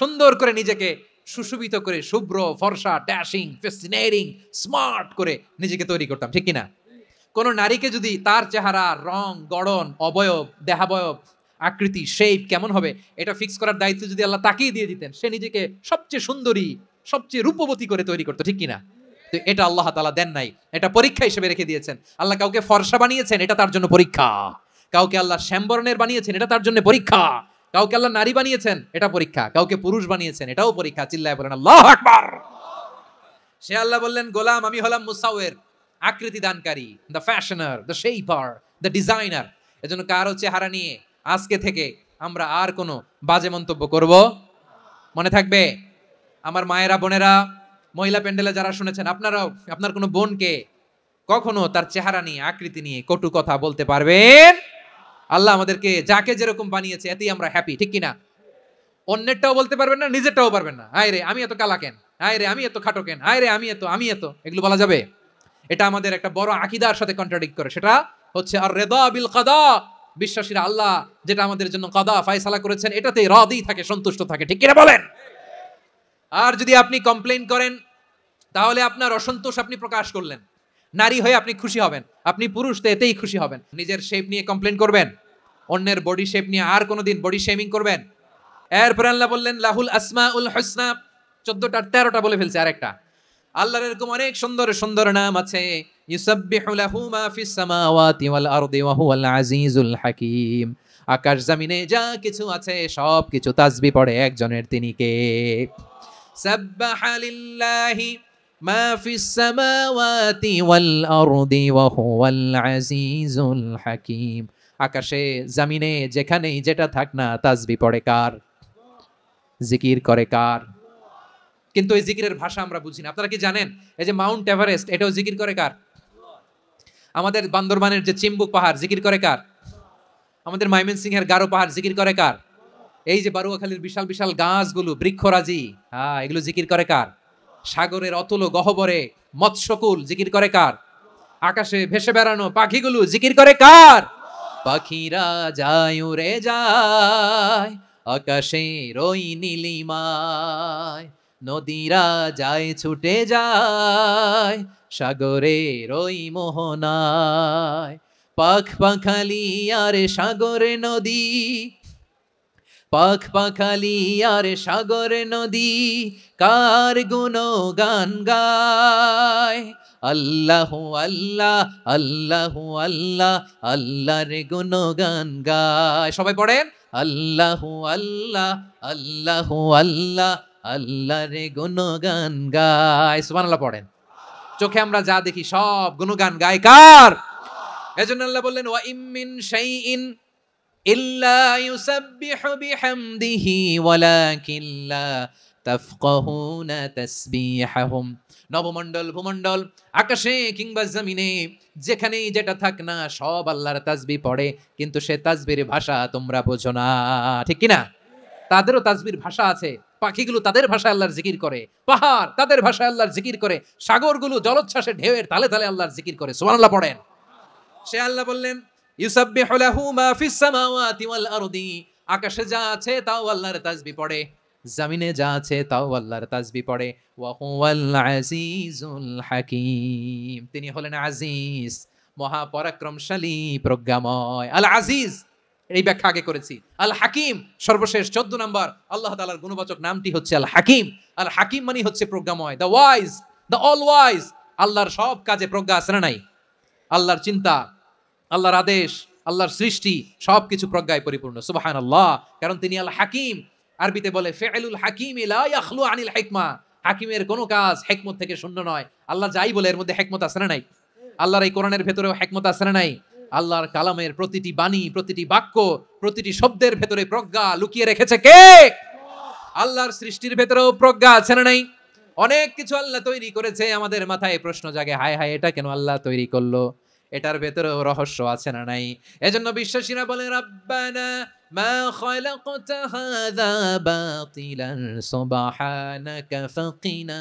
সুন্দর করে নিজেকে সুশোভিত করে, শুভ্র ফর্সা ড্যাশিং ফ্যাসিনেটিং স্মার্ট করে নিজেকে তৈরি করতাম, ঠিক কিনা? কোন নারীকে যদি তার চেহারা, রং, গড়ন, অবয়ব, দেহাবয়ব, আকৃতি, শেপ কেমন হবে এটা ফিক্স করার দায়িত্ব যদি আল্লাহ তাকেই দিয়ে দিতেন, সে নিজেকে সবচেয়ে সুন্দরী, সবচেয়ে রূপবতী করে তৈরি করতো, ঠিক কিনা? তো এটা আল্লাহ তাআলা দেন নাই, এটা পরীক্ষা হিসেবে রেখে দিয়েছেন। আল্লাহ কাউকে ফর্সা বানিয়েছেন, এটা তার জন্য পরীক্ষা। কাউকে আল্লাহ শ্যামবর্ণের বানিয়েছেন, এটা তার জন্য পরীক্ষা। কাউকে আল্লাহ নারী বানিয়েছেন, এটা পরীক্ষা। কাউকে পুরুষ বানিয়েছেন, এটাও পরীক্ষা। চিল্লায় বলেন আল্লাহু আকবার। সে আল্লাহ বললেন, গোলাম আমি হলাম মুসাওয়ির, আকৃতি দানকারী, the fashioner, the shaper, the designer. এজন্য কারো চেহারা নিয়ে আজকে থেকে আমরা আর কোনো বাজে মন্তব্য করব মনে থাকবে? আমার মায়েরা, বোনেরা, মহিলা প্যান্ডেলে যারা শুনেছেন, আপনারাও আপনার কোনো বোনকে কখনো তার চেহারা নিয়ে, আকৃতি নিয়ে কটু কথা বলতে পারবেন? আল্লাহ আমাদেরকে যাকে যেরকম বানিয়েছে এতেই আমরা হ্যাপি, ঠিক কিনা? অন্যেরটাও বলতে পারবেন না, নিজেরটাও পারবেন না। হায় রে আমি এত কালা কেন, হায় রে আমি এত খাটো কেন, হায় রে আমি এত, এগুলো বলা যাবে? এটা আমাদের একটা বড় আকীদার সাথে কন্ট্রাডিক্ট করে। সেটা হচ্ছে আর রিদা বিল কাদা, বিশ্বাসীরা আল্লাহ যেটা আমাদের জন্য কাদা ফয়সালা করেছেন এটাতেই রাদি থাকে, সন্তুষ্ট থাকে, ঠিক কিনা বলেন? আর যদি আপনি কমপ্লেইন করেন তাহলে আপনার অসন্তোষ আপনি প্রকাশ করলেন। নারী হয়ে আপনি খুশি হবেন, আপনি পুরুষ তো এতেই খুশি হবেন। নিজের শেপ নিয়ে কমপ্লেইন করবেন, অন্যের বডি শেপ নিয়ে আর কোনোদিন বডি শেমিং করবেন? এরপর আল্লাহ বললেন লাহুল আসমাউল হুসনা, 14টা 13টা বলে ফেলছে আরেকটা। আল্লাহর এরকম অনেক সুন্দর সুন্দর নাম আছে। ইউসাব্বিহু লাহু মা ফিস সামাওয়াতি ওয়াল আরদি ওয়া হুয়াল আজিজুল হাকীম। আকাশ জমিনে যা কিছু আছে সব কিছু তাসবিহ পড়ে একজনের, তিনি কে? সাব্বাহা লিল্লাহি মা ফিস সামাওয়াতি ওয়াল আরদি ওয়া হুয়াল আজিজুল হাকীম। আকাশে জমিনে যেখানেই যেটা থাক না তাসবিহ পড়ে কার? জিকির করে কার? কিন্তু এই জিকিরের ভাষা আমরা বুঝি না। আপনারা কি জানেন এই যে মাউন্ট এভারেস্ট, এটাও জিকির করে কার? আমাদের বান্দরবানের যে চিম্বুক পাহাড় জিকির করে কার? আমাদের ময়মনসিংহের গারো পাহাড় জিকির করে কার? এই যে বারুয়াখালীর বিশাল বিশাল গাছগুলো, বৃক্ষরাজি, এগুলো জিকির করে কার? সাগরের অতল গহ্বরে মৎস্যকুল জিকির করে কার? আকাশে ভেসে বেড়ানো পাখিগুলো জিকির করে কার? পাখিরা যায় উড়ে যায় আকাশের ওই নীলিমায়, নদীরা যায় ছুটে যায় সাগরের ওই মোহনায়। পাখ পাখালি আর সাগরে নদী, পাখ পাখালি আর সাগরে নদী কার গুণগান গায়? আল্লাহ আল্লাহ আল্লাহ আল্লাহ আল্লাহর গুণগান গায়। সবাই পড়েন আল্লাহ আল্লাহ আল্লাহ আল্লাহ আল্লাহর গুণগান গায়। সুবহানাল্লাহ পড়েন। চোখে আমরা যা দেখি সব গুণগান গায় কার? এজন্য আল্লাহ বললেন ওয়া ইম মিন শাইইন ইল্লা ইউসাব্বিহু বিহামদিহি ওয়ালাকিন লা তাফকাহুনা তাসবিহাহুম। নবমণ্ডল, ভূমণ্ডল, আকাশে কিংবা জমিনে যেখানেই যেটা থাক না সব আল্লাহর তাসবিহ পড়ে, কিন্তু সে তাসবিহর ভাষা তোমরা বোঝো না, ঠিক কিনা? তাদেরও তাসবিহর ভাষা আছে। পাখিগুলো তাদের ভাষায় আল্লাহর জিকির করে, পাহাড় তাদের ভাষায় আল্লাহর জিকির করে, সাগরগুলো জলোচ্ছ্বাসে ঢেউয়ের তালে তালে আল্লাহর জিকির করে। সুবহানাল্লাহ পড়েন। সে আল্লাহ বললেন ইউসাব্বিহু লাহু মা ফিস সামাওয়াতি ওয়াল আরদি, আকাশে যা আছে তাও আল্লাহর তাসবিহ পড়ে, জমিনে যা আছে তাও আল্লাহর তাসবিহ পড়ে। ওয়া হুয়াল আজিজুল হাকীম, তিনি হলেন আজিজ, মহাপরাক্রমশালী, প্রজ্ঞাময়। আল আজিজ এই ব্যাখ্যা আগে করেছি। আল হাকিম সর্বশেষ 14 নম্বর আল্লাহ তাআলার গুণবাচক নামটি হচ্ছে আল হাকিম। আল হাকিম মানে হচ্ছে প্রজ্ঞাময়, the wise, the all wise. আল্লাহর সব কাজে প্রজ্ঞা আছে না নাই? আল্লাহর চিন্তা, আল্লাহর আদেশ, আল্লাহর সৃষ্টি সবকিছু প্রজ্ঞায় পরিপূর্ণ। সুবহানাল্লাহ, কারণ তিনি আল হাকিম। আরবিতে বলে ফিআলুল হাকিম লা ইয়াখলু আনিল হিকমা, হাকিমের কোনো কাজ হিকমত থেকে শূন্য নয়। আল্লাহ যাই বলে এর মধ্যে হিকমত আছে না নাই? আল্লাহর এই কোরআনের ভেতরেও হিকমত আছে না নাই? আল্লাহর কালামের প্রতিটি বাণী, প্রতিটি বাক্য, প্রতিটি শব্দের ভেতরে প্রজ্ঞা লুকিয়ে রেখেছে কে? আল্লাহর সৃষ্টির ভেতরেও প্রজ্ঞা আছে না নাই? অনেক কিছু আল্লাহ তৈরি করেছে, আমাদের মাথায় প্রশ্ন জাগে, হায় হায় এটা কেন আল্লাহ তৈরি করলো? এটার ভেতরেও রহস্য আছে না নাই? এজন্য বিশ্বাসীরা বলে, রাব্বানা মা খালাকতা হাযা বাতিলান সুবহানাকা ফাকিনা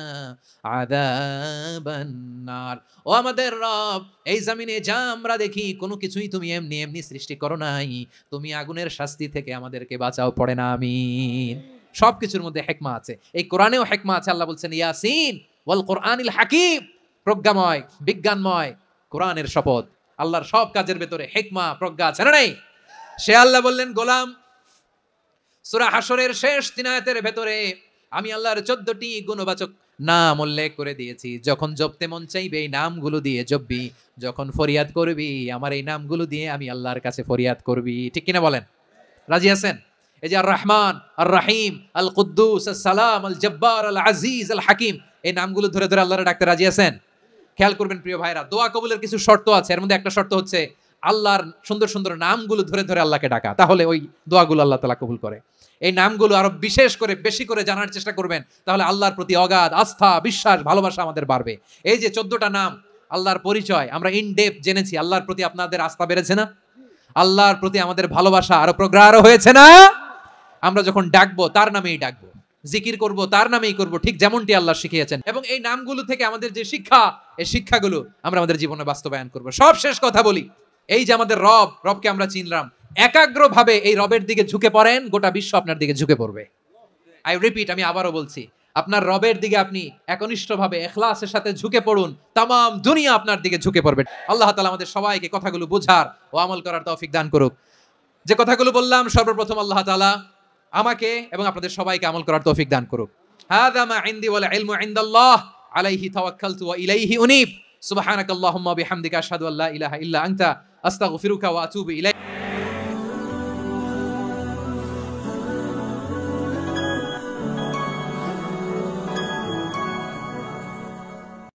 আযাবান নার। ও আমাদের রব, এই জমিনে যা আমরা দেখি কোনো কিছুই তুমি এমনি এমনি সৃষ্টি করো নাই, তুমি আগুনের শাস্তি থেকে আমাদেরকে বাঁচাও, পড়ে না আমিন। সবকিছুর মধ্যে হিকমা আছে, এই কোরআনেও হিকমা আছে। আল্লাহ বলছেন ইয়াসিন ওয়াল কোরআনিল হাকিম, প্রজ্ঞাময় বিজ্ঞানময় কোরআনের শপথ। আল্লাহর সব কাজের ভেতরে হিকমা প্রজ্ঞা আছে না নাই? সে আল্লাহ বললেন, গোলাম, সূরা হাশরের শেষ 3 আয়াতের ভেতরে আমি আল্লাহর 14টি গুণবাচক নাম উল্লেখ করে দিয়েছি। যখন জপতে মন চাইবে এই নামগুলো দিয়ে জপবি, যখন ফরিয়াদ করবি আমার এই নামগুলো দিয়ে আমি আল্লাহর কাছে ফরিয়াদ করবি। ঠিক কিনা বলেন? রাজি আছেন? এই যে আর রহমান, আর রাহিম, আল কুদ্দুস, আস সালাম, আল জব্বার, আল আজিজ, আল হাকিম, এই নামগুলো ধরে ধরে আল্লাহর ডাকতে রাজি আছেন? খেয়াল করবেন প্রিয় ভাইরা, দোয়া কবুলের কিছু শর্ত আছে। এর মধ্যে একটা শর্ত হচ্ছে আল্লাহর সুন্দর সুন্দর নামগুলো ধরে ধরে আল্লাহকে ডাকা, তাহলে ওই দোয়াগুলো আল্লাহ তাআলা কবুল করে। এই নামগুলো আরো বিশেষ করে বেশি করে জানার চেষ্টা করবেন, তাহলে আল্লাহর প্রতি অগাধ আস্থা, বিশ্বাস, ভালোবাসা আমাদের বাড়বে। এই যে 14টা নাম আল্লাহর পরিচয় আমরা ইন ডেপথ জেনেছি, আল্লাহর প্রতি আপনাদের আস্থা বেড়েছে না? আল্লাহর প্রতি আমাদের ভালোবাসা আরো প্রগাঢ় হয়েছে না? আমরা যখন ডাকবো তার নামেই ডাকবো, জিকির করব তার নামেই করব, ঠিক যেমনটি আল্লাহ শিখিয়েছেন। এবং এই নামগুলো থেকে আমাদের যে শিক্ষা, এই শিক্ষাগুলো আমরা আমাদের জীবনে বাস্তবায়ন করব। সব শেষ কথা বলি, এই যে আমাদের রবকে আমরা চিনলাম, একাগ্রভাবে এই রবের দিকে ঝুঁকে পড়েন, গোটা বিশ্ব আপনার দিকে ঝুঁকে পড়বে। আই রিপিট, আমি আবারও বলছি, আপনার রবের দিকে আপনি একনিষ্ঠভাবে ইখলাসের সাথে ঝুঁকে পড়ুন, তামাম দুনিয়া আপনার দিকে ঝুঁকে পড়বে। আল্লাহ তাআলা আমাদের সবাইকে কথাগুলো বোঝার ও আমল করার তৌফিক দান করুক। যে কথাগুলো বললাম, সর্বপ্রথম আল্লাহ তাআলা আমাকে এবং আপনাদের সবাইকে আমল করার তৌফিক দান করুক। হাযা মা ইনদি ওয়াল ইলমু ইনদাল্লাহ আলাইহি তাওয়াক্কালতু ওয়া ইলাইহি উনীব। সুবহানাকাল্লাহুম্মা ওয়া বিহামদিকা আশহাদু আল্লা ইলাহা ইল্লা আনতা আস্তাগফিরুকা ওয়া আতুবু ইলাইক।